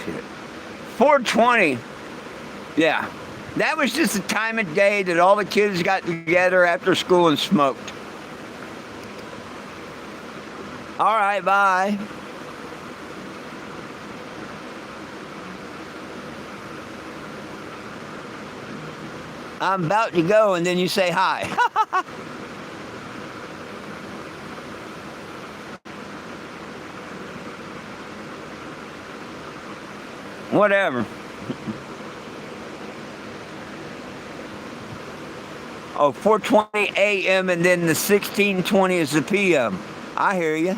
Shit. 420. Yeah. That was just the time of day that all the kids got together after school and smoked. All right, bye. I'm about to go, and then you say hi. Whatever. Oh, 4:20 a.m. and then the 16:20 is the p.m. I hear you.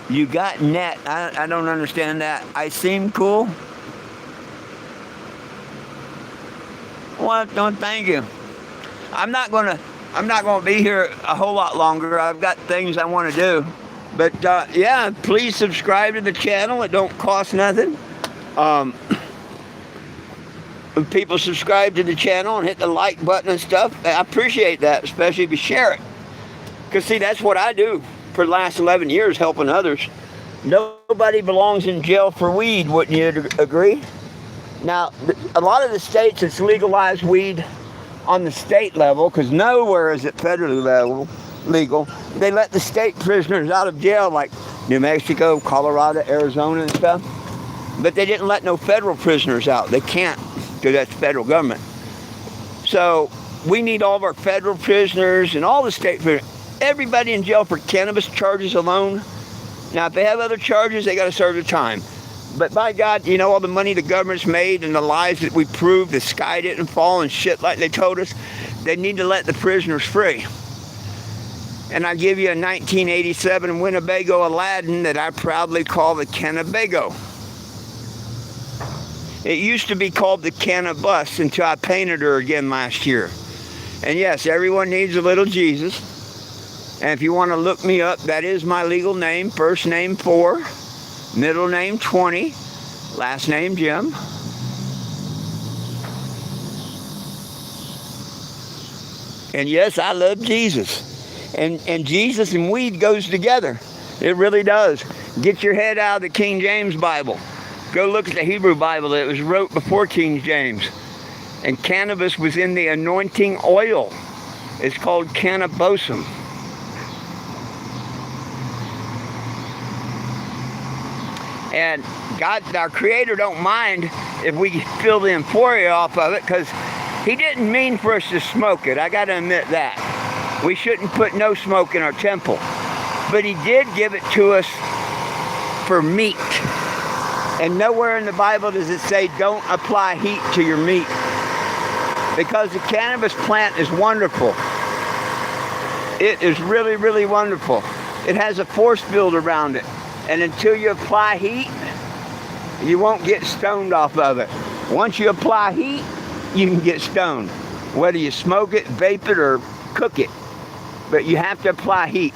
You got net. I don't understand that. I seem cool. what? No, thank you. I'm not gonna be here a whole lot longer. I've got things I want to do. But yeah, please subscribe to the channel. It don't cost nothing. When people subscribe to the channel and hit the like button and stuff, I appreciate that, especially if you share it. Because see, that's what I do for the last 11 years, helping others. Nobody belongs in jail for weed, wouldn't you agree? Now, a lot of the states, it's legalized weed on the state level, because nowhere is it federally legal. They let the state prisoners out of jail, like New Mexico, Colorado, Arizona, and stuff. But they didn't let no federal prisoners out. They can't, because that's federal government. So we need all of our federal prisoners and all the state prisoners, everybody in jail for cannabis charges alone. Now, if they have other charges, they got to serve their time. But by God, you know, all the money the government's made and the lies that we proved, the sky didn't fall and shit like they told us, they need to let the prisoners free. And I give you a 1987 Winnebago Aladdin that I proudly call the Kennebago. It used to be called the Cannabus until I painted her again last year. And yes, everyone needs a little Jesus. And if you want to look me up, that is my legal name. First name 4, middle name 20, last name Jim. And yes, I love Jesus. And Jesus and weed goes together. It really does. Get your head out of the King James Bible. Go look at the Hebrew Bible that was wrote before King James. And cannabis was in the anointing oil. It's called cannabosum. And God, our Creator, don't mind if we fill the euphoria off of it, because He didn't mean for us to smoke it. I got to admit that. We shouldn't put no smoke in our temple. But He did give it to us for meat. And nowhere in the Bible does it say don't apply heat to your meat. Because the cannabis plant is wonderful. It is really, really wonderful. It has a force field around it. And until you apply heat, you won't get stoned off of it. Once you apply heat, you can get stoned. Whether you smoke it, vape it, or cook it. But you have to apply heat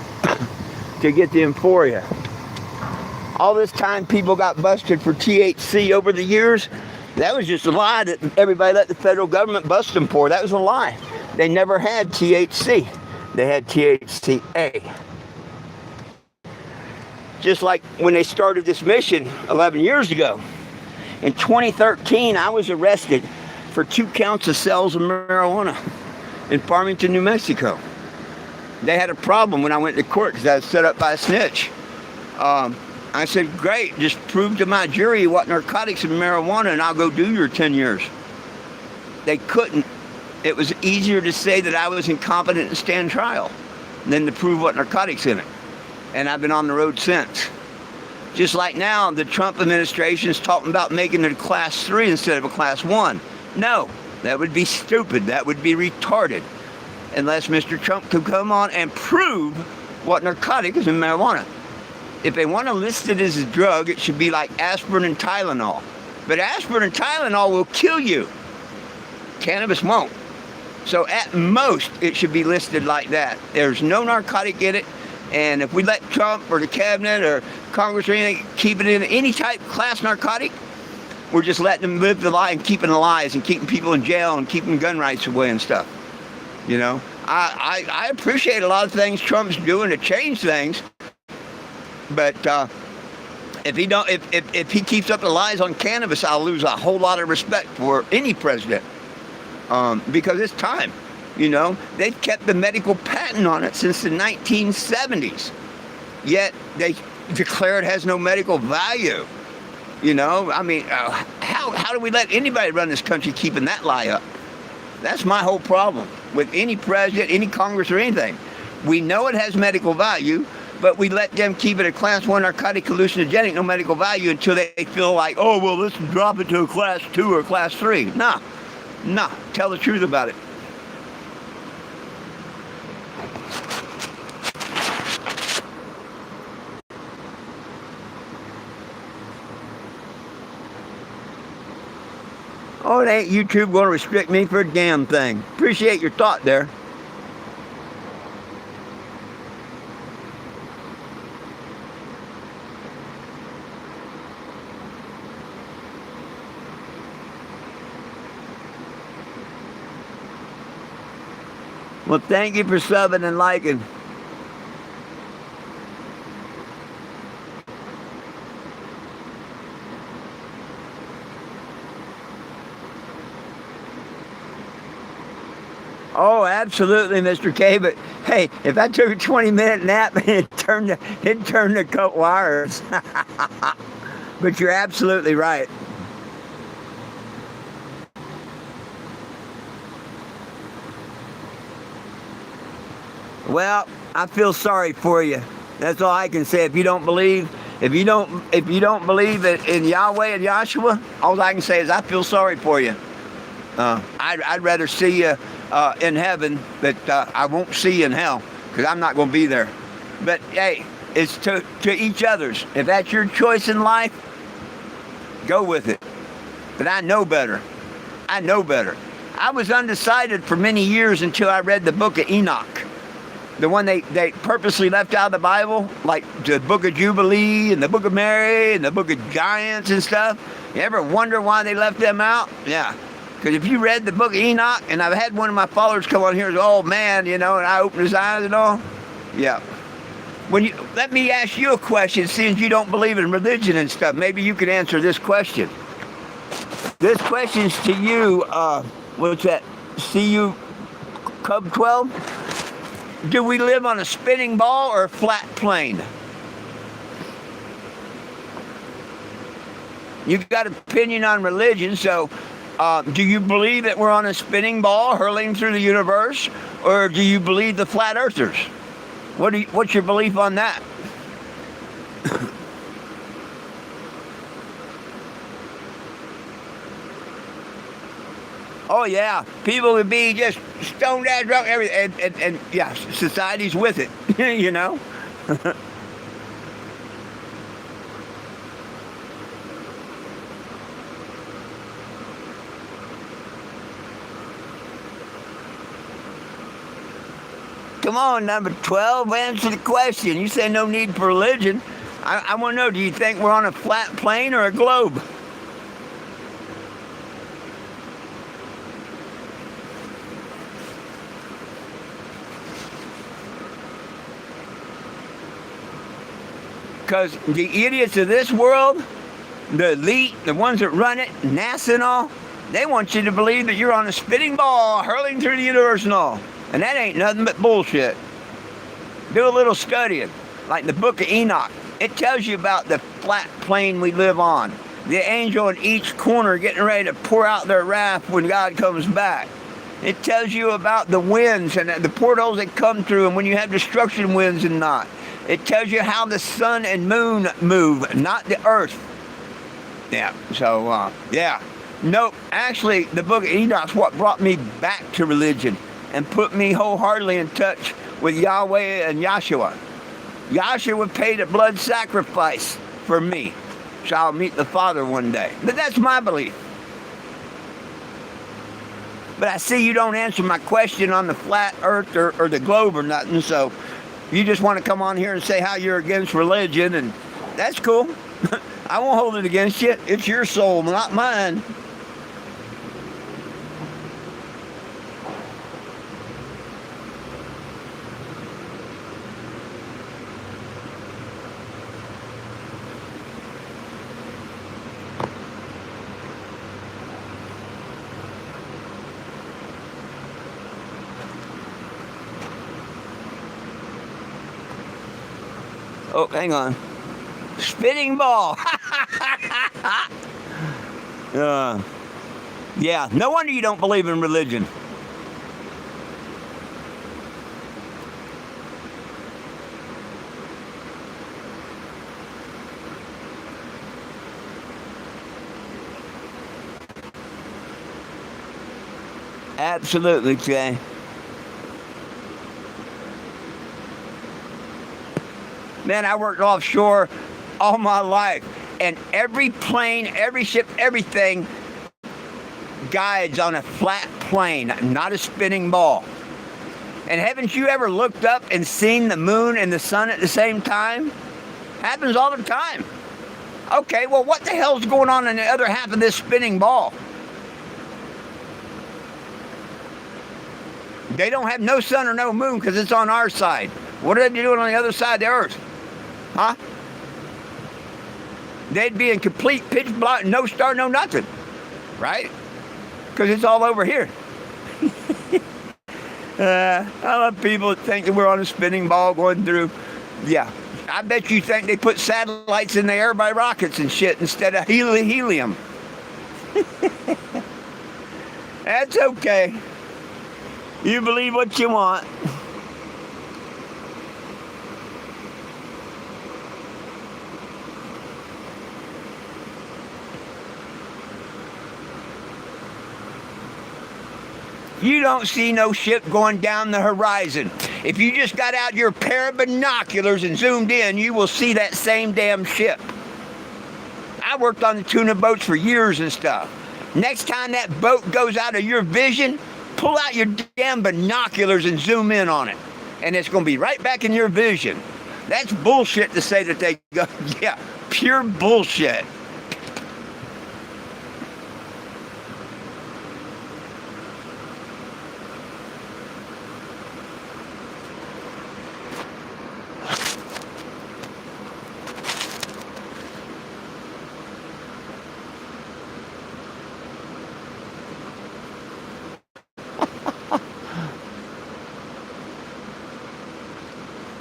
to get the euphoria. All this time people got busted for THC over the years. That was just a lie that everybody let the federal government bust them for. That was a lie. They never had THC. They had THCA. Just like when they started this mission 11 years ago. In 2013, I was arrested for 2 counts of sales of marijuana in Farmington, New Mexico. They had a problem when I went to court because I was set up by a snitch. I said, great, just prove to my jury what narcotics and marijuana and I'll go do your 10 years. They couldn't. It was easier to say that I was incompetent and stand trial than to prove what narcotics in it. And I've been on the road since. Just like now, the Trump administration is talking about making it a class 3 instead of a class 1. No, that would be stupid. That would be retarded. Unless Mr. Trump could come on and prove what narcotic is in marijuana. If they want to list it as a drug, it should be like aspirin and Tylenol. But aspirin and Tylenol will kill you. Cannabis won't. So at most, it should be listed like that. There's no narcotic in it. And if we let Trump or the cabinet or Congress or anything keep it in any type of class narcotic, we're just letting them live the lie and keeping the lies and keeping people in jail and keeping gun rights away and stuff. You know, I appreciate a lot of things Trump's doing to change things, but if he keeps up the lies on cannabis, I'll lose a whole lot of respect for any president, because it's time. You know, they've kept the medical patent on it since the 1970s, yet they declare it has no medical value. You know, I mean, how do we let anybody run this country keeping that lie up? That's my whole problem with any president, any Congress, or anything. We know it has medical value, but we let them keep it a class 1 narcotic hallucinogenic, no medical value, until they feel like, oh, well, let's drop it to a class 2 or class 3. Nah, tell the truth about it. Oh, it ain't YouTube going to restrict me for a damn thing. Appreciate your thought there. Well, thank you for subbing and liking. Oh, absolutely, Mr. K. But hey, if I took a 20-minute nap, it'd turn to cut wires. But you're absolutely right. Well, I feel sorry for you. That's all I can say. If you don't believe in Yahweh and Yahshua, all I can say is I feel sorry for you. I'd rather see you in heaven, but I won't see you in hell because I'm not going to be there. But hey, it's to each other's. If that's your choice in life, go with it. But I know better. I know better. I was undecided for many years until I read the book of Enoch. The one they purposely left out of the Bible, like the book of Jubilee and the book of Mary and the book of Giants and stuff. You ever wonder why they left them out? Yeah. Because if you read the book of Enoch, and I've had one of my followers come on here and say, oh man, and I opened his eyes and all. Yeah. Let me ask you a question, since you don't believe in religion and stuff. Maybe you could answer this question. This question's to you, what's that? CU Cub 12? Do we live on a spinning ball or a flat plane? You've got an opinion on religion, so do you believe that we're on a spinning ball hurling through the universe, or do you believe the flat earthers? What's your belief on that? Oh yeah, people would be just stoned out, drunk, everything, and yeah, society's with it, Come on, number 12, answer the question. You say no need for religion. I want to know, do you think we're on a flat plane or a globe? Because the idiots of this world, the elite, the ones that run it, NASA and all, they want you to believe that you're on a spinning ball hurling through the universe and all. And that ain't nothing but bullshit. Do a little studying, like the book of Enoch. It tells you about the flat plane we live on. The angel in each corner getting ready to pour out their wrath when God comes back. It tells you about the winds and the portals that come through, and when you have destruction winds and not. It tells you how the sun and moon move, not the earth. Yeah, so, yeah. Nope, actually, the book of Enoch's what brought me back to religion and put me wholeheartedly in touch with Yahweh and Yahshua. Yahshua paid a blood sacrifice for me, so I'll meet the Father one day. But that's my belief. But I see you don't answer my question on the flat earth or the globe or nothing, so you just want to come on here and say how you're against religion, and that's cool. I won't hold it against you. It's your soul, not mine. Oh, hang on. Spinning ball. Yeah, no wonder you don't believe in religion. Absolutely, Jay. Man, I worked offshore all my life. And every plane, every ship, everything guides on a flat plane, not a spinning ball. And haven't you ever looked up and seen the moon and the sun at the same time? Happens all the time. Okay, well, what the hell's going on in the other half of this spinning ball? They don't have no sun or no moon because it's on our side. What are they doing on the other side of the earth? Huh? They'd be in complete pitch black, no star, no nothing. Right? Because it's all over here. I love people that think that we're on a spinning ball going through. Yeah. I bet you think they put satellites in the air by rockets and shit instead of helium. That's okay. You believe what you want. You don't see no ship going down the horizon. If you just got out your pair of binoculars and zoomed in, you will see that same damn ship. I worked on the tuna boats for years and stuff. Next time that boat goes out of your vision, pull out your damn binoculars and zoom in on it. And it's going to be right back in your vision. That's bullshit to say that they go, yeah, pure bullshit.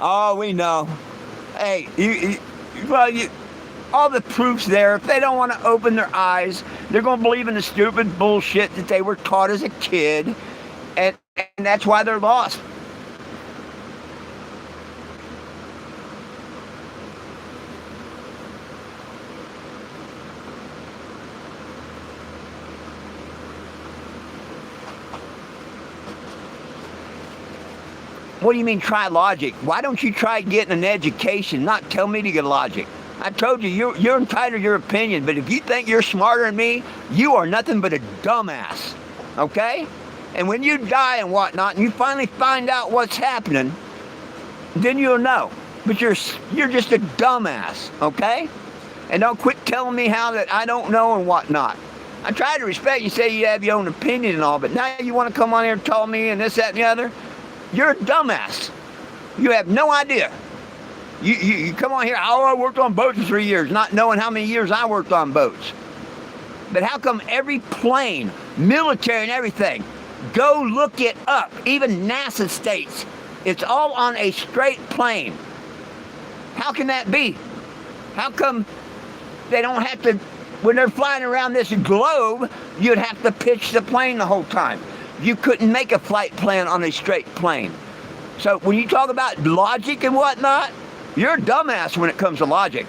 Oh, we know. Hey, all the proof's there. If they don't want to open their eyes, they're going to believe in the stupid bullshit that they were taught as a kid, and that's why they're lost. What do you mean try logic? Why don't you try getting an education, not tell me to get logic? I told you, you're entitled to your opinion, but if you think you're smarter than me, you are nothing but a dumbass, okay? And when you die and whatnot, and you finally find out what's happening, then you'll know. But you're just a dumbass, okay? And don't quit telling me how that I don't know and whatnot. I try to respect you, say you have your own opinion and all, but now you want to come on here and tell me and this, that, and the other? You're a dumbass. You have no idea. You come on here, oh, I worked on boats for 3 years, not knowing how many years I worked on boats. But how come every plane, military and everything, go look it up. Even NASA states it's all on a straight plane. How can that be? How come they don't have to, when they're flying around this globe, you'd have to pitch the plane the whole time. You couldn't make a flight plan on a straight plane. So when you talk about logic and whatnot, you're a dumbass when it comes to logic.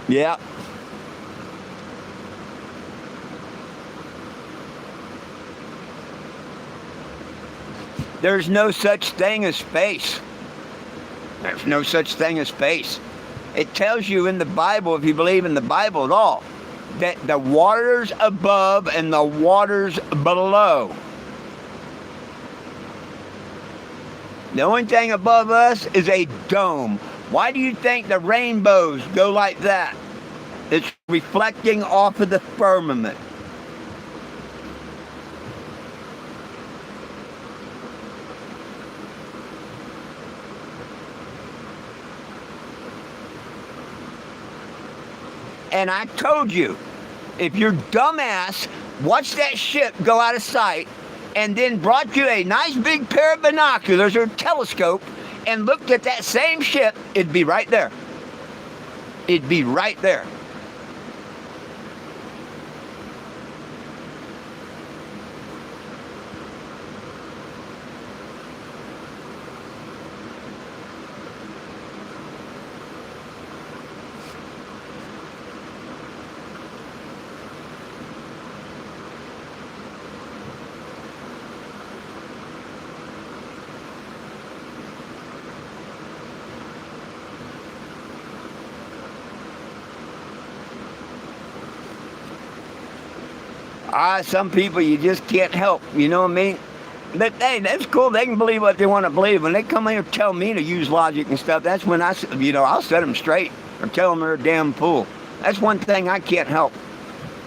Yeah. There's no such thing as space. There's no such thing as space. It tells you in the Bible, if you believe in the Bible at all, that the waters above and the waters below. The only thing above us is a dome. Why do you think the rainbows go like that? It's reflecting off of the firmament. And I told you, if your dumbass watched that ship go out of sight and then brought you a nice big pair of binoculars or telescope and looked at that same ship, it'd be right there. It'd be right there. Some people you just can't help. You know what I mean? But hey, that's cool. They can believe what they want to believe. When they come here and tell me to use logic and stuff, that's when I'll set them straight or tell them they're a damn fool. That's one thing I can't help.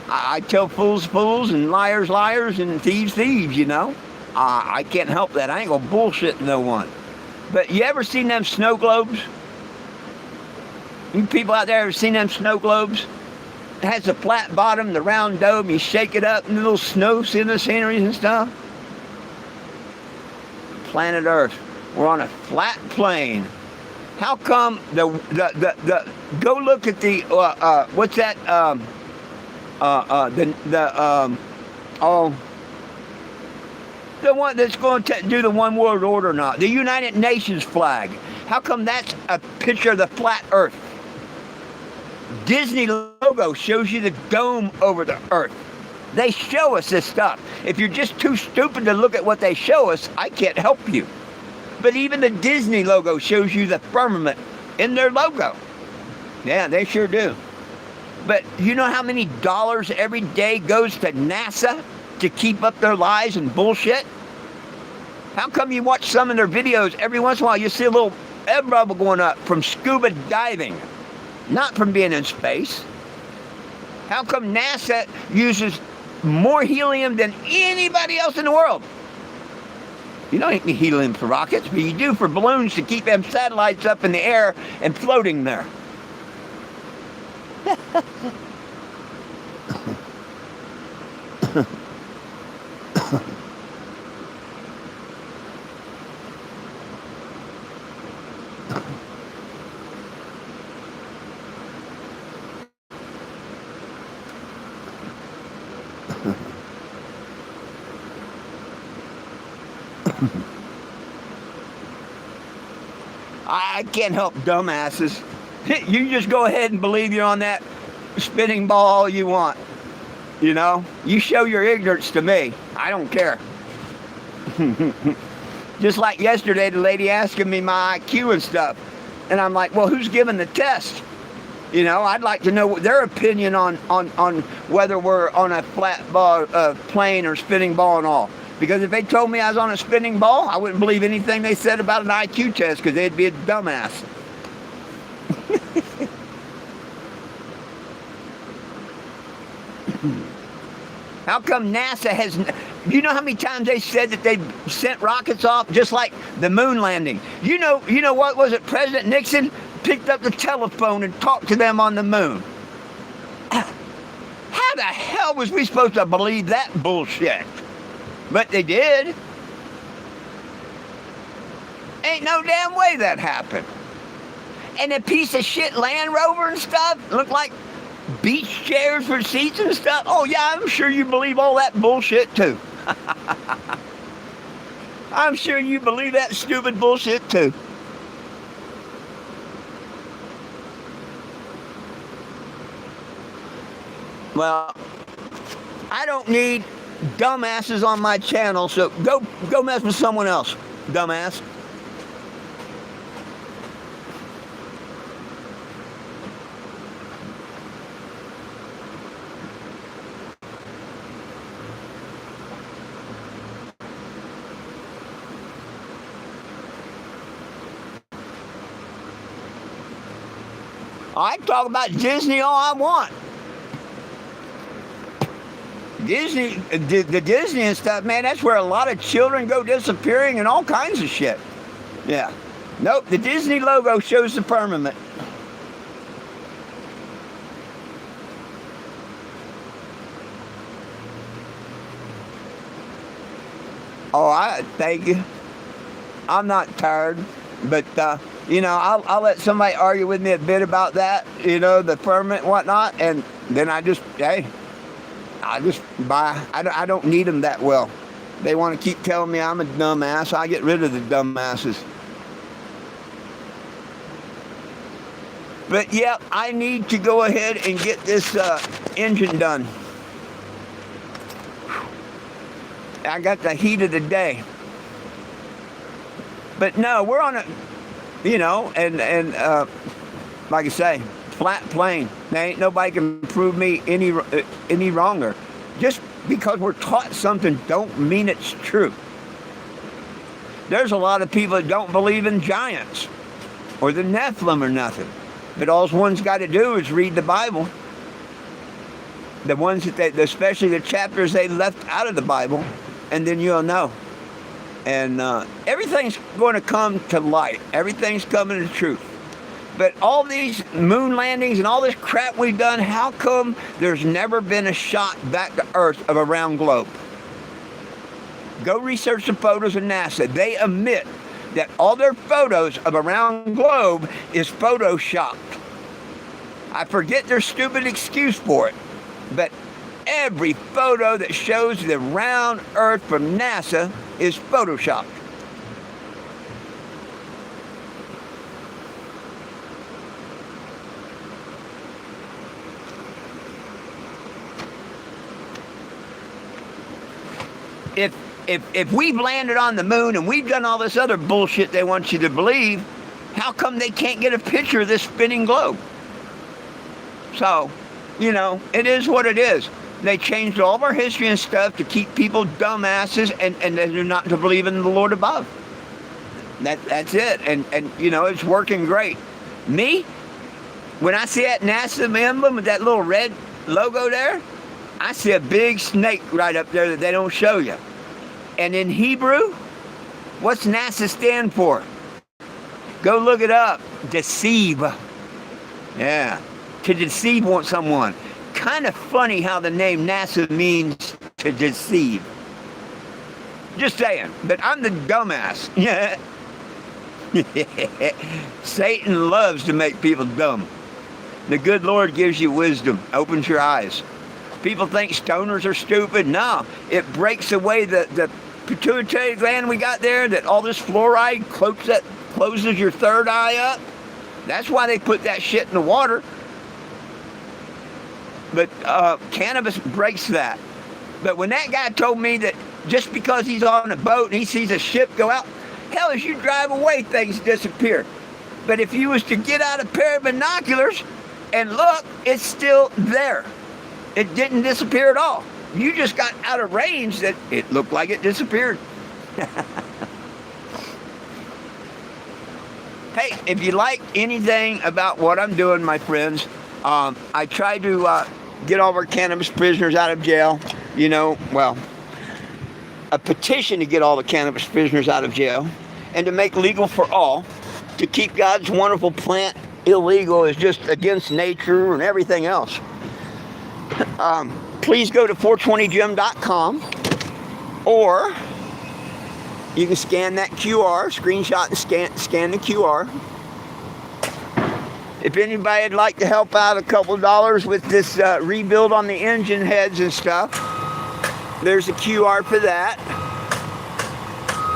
I tell fools fools and liars liars and thieves thieves, you know. I can't help that. I ain't gonna bullshit no one. But you ever seen them snow globes? You people out there ever seen them snow globes? It has the flat bottom, the round dome. You shake it up and little snow sceneries and stuff. Planet Earth. We're on a flat plane. How come the go look at the what's that the one that's going to do the one world order now, the United Nations flag. How come that's a picture of the flat Earth? Disney logo shows you the dome over the Earth. They show us this stuff. If you're just too stupid to look at what they show us, I can't help you. But even the Disney logo shows you the firmament in their logo. Yeah, they sure do. But you know how many dollars every day goes to NASA to keep up their lies and bullshit? How come you watch some of their videos, every once in a while you see a little air bubble going up from scuba diving, not from being in space? How come NASA uses more helium than anybody else in the world? You don't need helium for rockets, but you do for balloons to keep them satellites up in the air and floating there. I can't help dumbasses. You just go ahead and believe you're on that spinning ball all you want. You know? You show your ignorance to me. I don't care. Just like yesterday, the lady asking me my IQ and stuff. And I'm like, well, who's giving the test? You know, I'd like to know their opinion on whether we're on a flat ball, plane or spinning ball and all. Because if they told me I was on a spinning ball, I wouldn't believe anything they said about an IQ test because they'd be a dumbass. How come NASA has... You know how many times they said that they sent rockets off, just like the moon landing? You know what was it? President Nixon picked up the telephone and talked to them on the moon. How the hell was we supposed to believe that bullshit? But they did. Ain't no damn way that happened. And a piece of shit Land Rover and stuff looked like beach chairs for seats and stuff. Oh yeah, I'm sure you believe all that bullshit too. I'm sure you believe that stupid bullshit too. Well, I don't need dumbasses on my channel, so go mess with someone else, dumbass. I can talk about Disney all I want. Disney, the Disney and stuff, man, that's where a lot of children go disappearing and all kinds of shit. Yeah. Nope, the Disney logo shows the firmament. Oh, thank you. I'm not tired, but, you know, I'll let somebody argue with me a bit about that, you know, the firmament and whatnot, and then I just buy. I don't need them that well. They want to keep telling me I'm a dumbass. I get rid of the dumbasses. But yeah, I need to go ahead and get this engine done. I got the heat of the day. But no, we're on a, you know, and like I say, flat plane. There ain't nobody can prove me any wronger. Just because we're taught something don't mean it's true. There's a lot of people that don't believe in giants or the Nephilim or nothing. But all one's got to do is read the Bible. The ones that especially the chapters they left out of the Bible, and then you'll know. And everything's going to come to light. Everything's coming to truth. But all these moon landings and all this crap we've done, how come there's never been a shot back to Earth of a round globe? Go research the photos of NASA. They admit that all their photos of a round globe is photoshopped. I forget their stupid excuse for it, but every photo that shows the round Earth from NASA is photoshopped. If we've landed on the moon and we've done all this other bullshit they want you to believe, how come they can't get a picture of this spinning globe? So, it is what it is. They changed all of our history and stuff to keep people dumbasses and they're not to believe in the Lord above. That's it. And it's working great. Me, when I see that NASA emblem with that little red logo there, I see a big snake right up there that they don't show you. And in Hebrew, what's NASA stand for? Go look it up. Deceive. Yeah. To deceive someone. Kind of funny how the name NASA means to deceive. Just saying. But I'm the dumbass. Yeah. Satan loves to make people dumb. The good Lord gives you wisdom. Opens your eyes. People think stoners are stupid. No. It breaks away the pituitary gland we got there, that all this fluoride closes your third eye up. That's why they put that shit in the water. But cannabis breaks that. But when that guy told me that just because he's on a boat and he sees a ship go out, hell, as you drive away, things disappear. But if you was to get out a pair of binoculars and look, it's still there. It didn't disappear at all. You just got out of range that it looked like it disappeared. Hey, if you like anything about what I'm doing, my friends, I tried to get all of our cannabis prisoners out of jail. A petition to get all the cannabis prisoners out of jail and to make legal for all. To keep God's wonderful plant illegal is just against nature and everything else. Please go to 420gym.com, or you can scan that QR, screenshot and scan the QR. If anybody'd like to help out a couple dollars with this rebuild on the engine heads and stuff, there's a QR for that.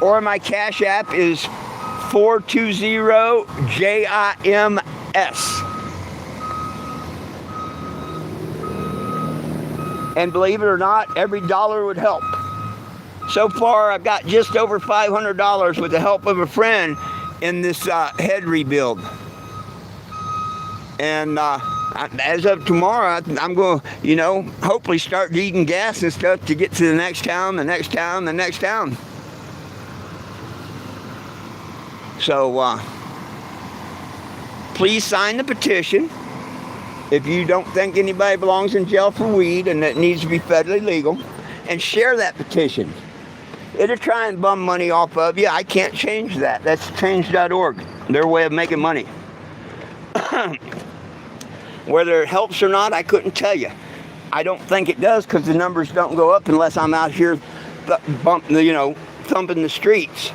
Or my Cash App is 420JIMS. And believe it or not, every dollar would help. So far, I've got just over $500 with the help of a friend in this head rebuild. And as of tomorrow, I'm going to, hopefully start eating gas and stuff to get to the next town, the next town, the next town. So, please sign the petition. If you don't think anybody belongs in jail for weed and that needs to be federally legal, and share that petition. It'll try and bum money off of you. I can't change that. That's change.org, their way of making money. Whether it helps or not, I couldn't tell you. I don't think it does, because the numbers don't go up unless I'm out here thumping the streets.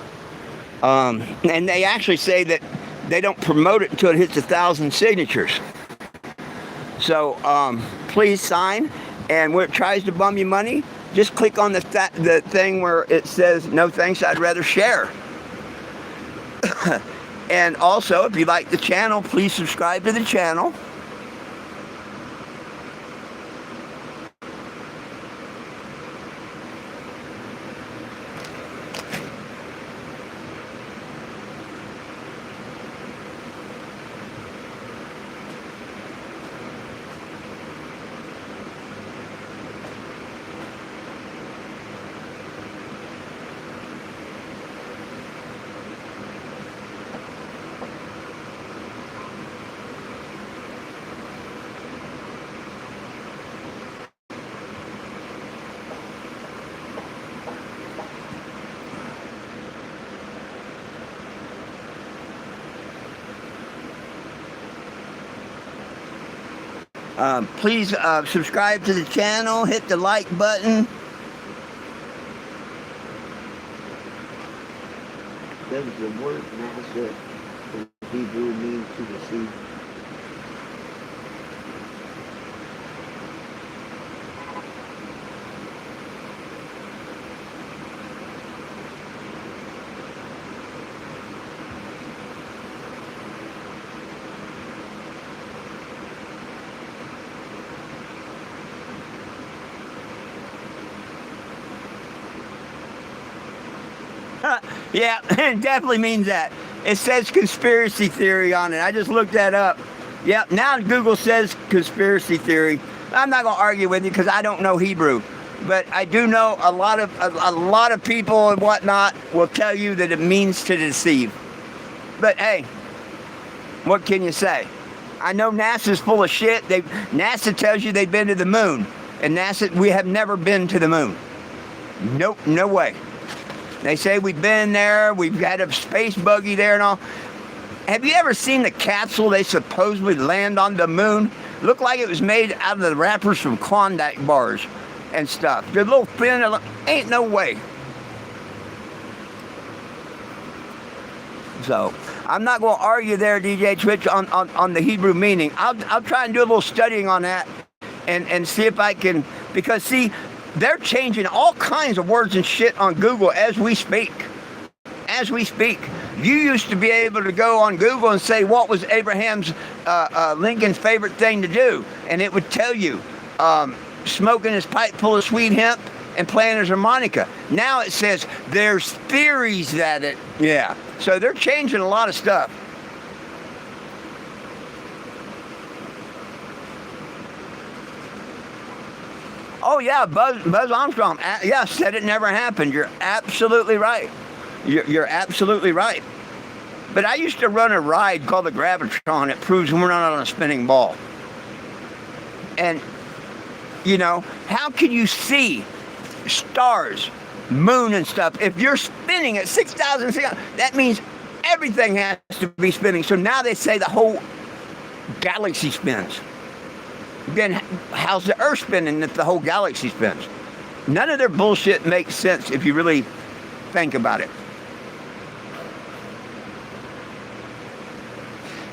And they actually say that they don't promote it until it hits 1,000 signatures. So please sign, and where it tries to bum you money, just click on the thing where it says, no thanks, I'd rather share. And also, if you like the channel, please subscribe to the channel. Please subscribe to the channel, hit the like button. Does the word NASA in Hebrew mean to deceive? Yeah, it definitely means that. It says conspiracy theory on it. I just looked that up. Yep, now Google says conspiracy theory. I'm not going to argue with you because I don't know Hebrew. But I do know a lot of people and whatnot will tell you that it means to deceive. But hey, what can you say? I know NASA's full of shit. NASA tells you they've been to the moon. And NASA, we have never been to the moon. Nope, no way. They say we've been there, we've had a space buggy there and all. Have you ever seen the capsule they supposedly land on the moon? Looked like it was made out of the wrappers from Klondike bars and stuff. The little thin, ain't no way. So, I'm not going to argue there, DJ Twitch, on the Hebrew meaning. I'll try and do a little studying on that and see if I can, because see, they're changing all kinds of words and shit on Google as we speak. As we speak. You used to be able to go on Google and say, what was Abraham's Lincoln's favorite thing to do? And it would tell you, smoking his pipe full of sweet hemp and playing his harmonica. Now it says, there's theories that it, yeah. So they're changing a lot of stuff. Oh yeah, Buzz Armstrong, yeah, said it never happened. You're absolutely right. You're absolutely right. But I used to run a ride called the Gravitron. It proves we're not on a spinning ball. And, you know, how can you see stars, moon and stuff if you're spinning at 6,000? That means everything has to be spinning. So now they say the whole galaxy spins. Then how's the Earth spinning if the whole galaxy spins? None of their bullshit makes sense if you really think about it.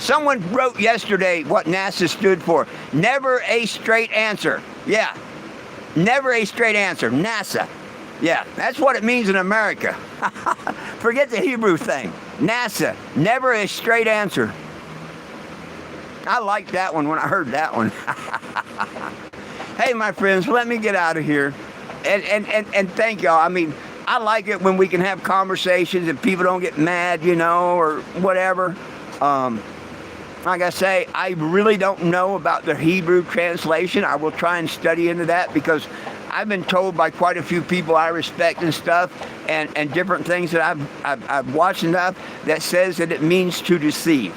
Someone wrote yesterday what NASA stood for. Never a straight answer. Yeah. Never a straight answer. NASA. Yeah, that's what it means in America. Forget the Hebrew thing. NASA. Never a straight answer. I liked that one when I heard that one. Hey, my friends, let me get out of here. And thank y'all. I mean, I like it when we can have conversations and people don't get mad, you know, or whatever. Like I say, I really don't know about the Hebrew translation. I will try and study into that because I've been told by quite a few people I respect and stuff and different things that I've watched enough that says that it means to deceive.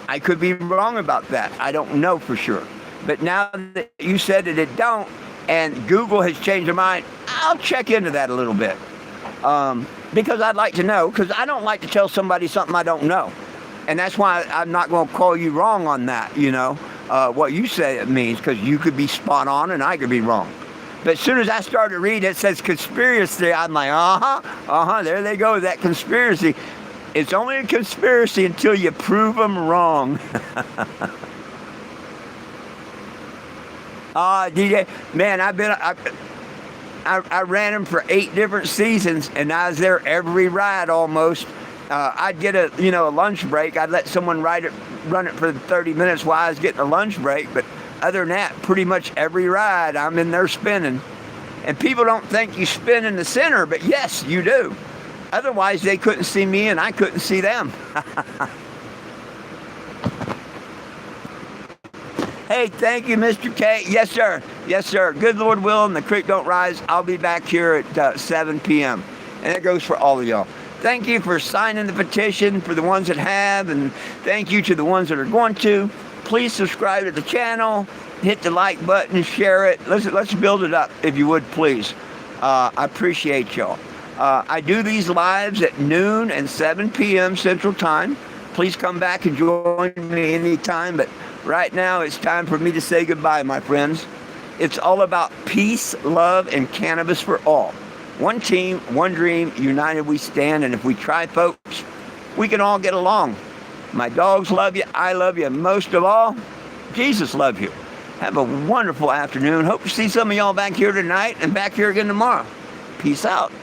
I could be wrong about that. I don't know for sure. But now that you said that it don't, and Google has changed their mind, I'll check into that a little bit. Because I'd like to know, because I don't like to tell somebody something I don't know. And that's why I'm not going to call you wrong on that, you know, what you say it means, because you could be spot on and I could be wrong. But as soon as I started to read it says conspiracy, I'm like, there they go, that conspiracy. It's only a conspiracy until you prove them wrong. DJ, man, I ran them for 8 different seasons, and I was there every ride almost. I'd get a lunch break. I'd let someone run it for 30 minutes while I was getting a lunch break. But other than that, pretty much every ride, I'm in there spinning. And people don't think you spin in the center, but yes, you do. Otherwise, they couldn't see me and I couldn't see them. Hey, thank you, Mr. K. Yes, sir. Yes, sir. Good Lord willing, the creek don't rise. I'll be back here at 7 p.m. And it goes for all of y'all. Thank you for signing the petition for the ones that have, and thank you to the ones that are going to. Please subscribe to the channel, hit the like button, share it. Let's build it up, if you would, please. I appreciate y'all. I do these lives at noon and 7 p.m. Central Time. Please come back and join me anytime, but Right now, it's time for me to say goodbye, my friends. It's all about peace, love, and cannabis for all. One team, one dream, united we stand, and if we try, folks, we can all get along. My dogs love you, I love you, and most of all, Jesus loves you. Have a wonderful afternoon. Hope to see some of y'all back here tonight and back here again tomorrow. Peace out.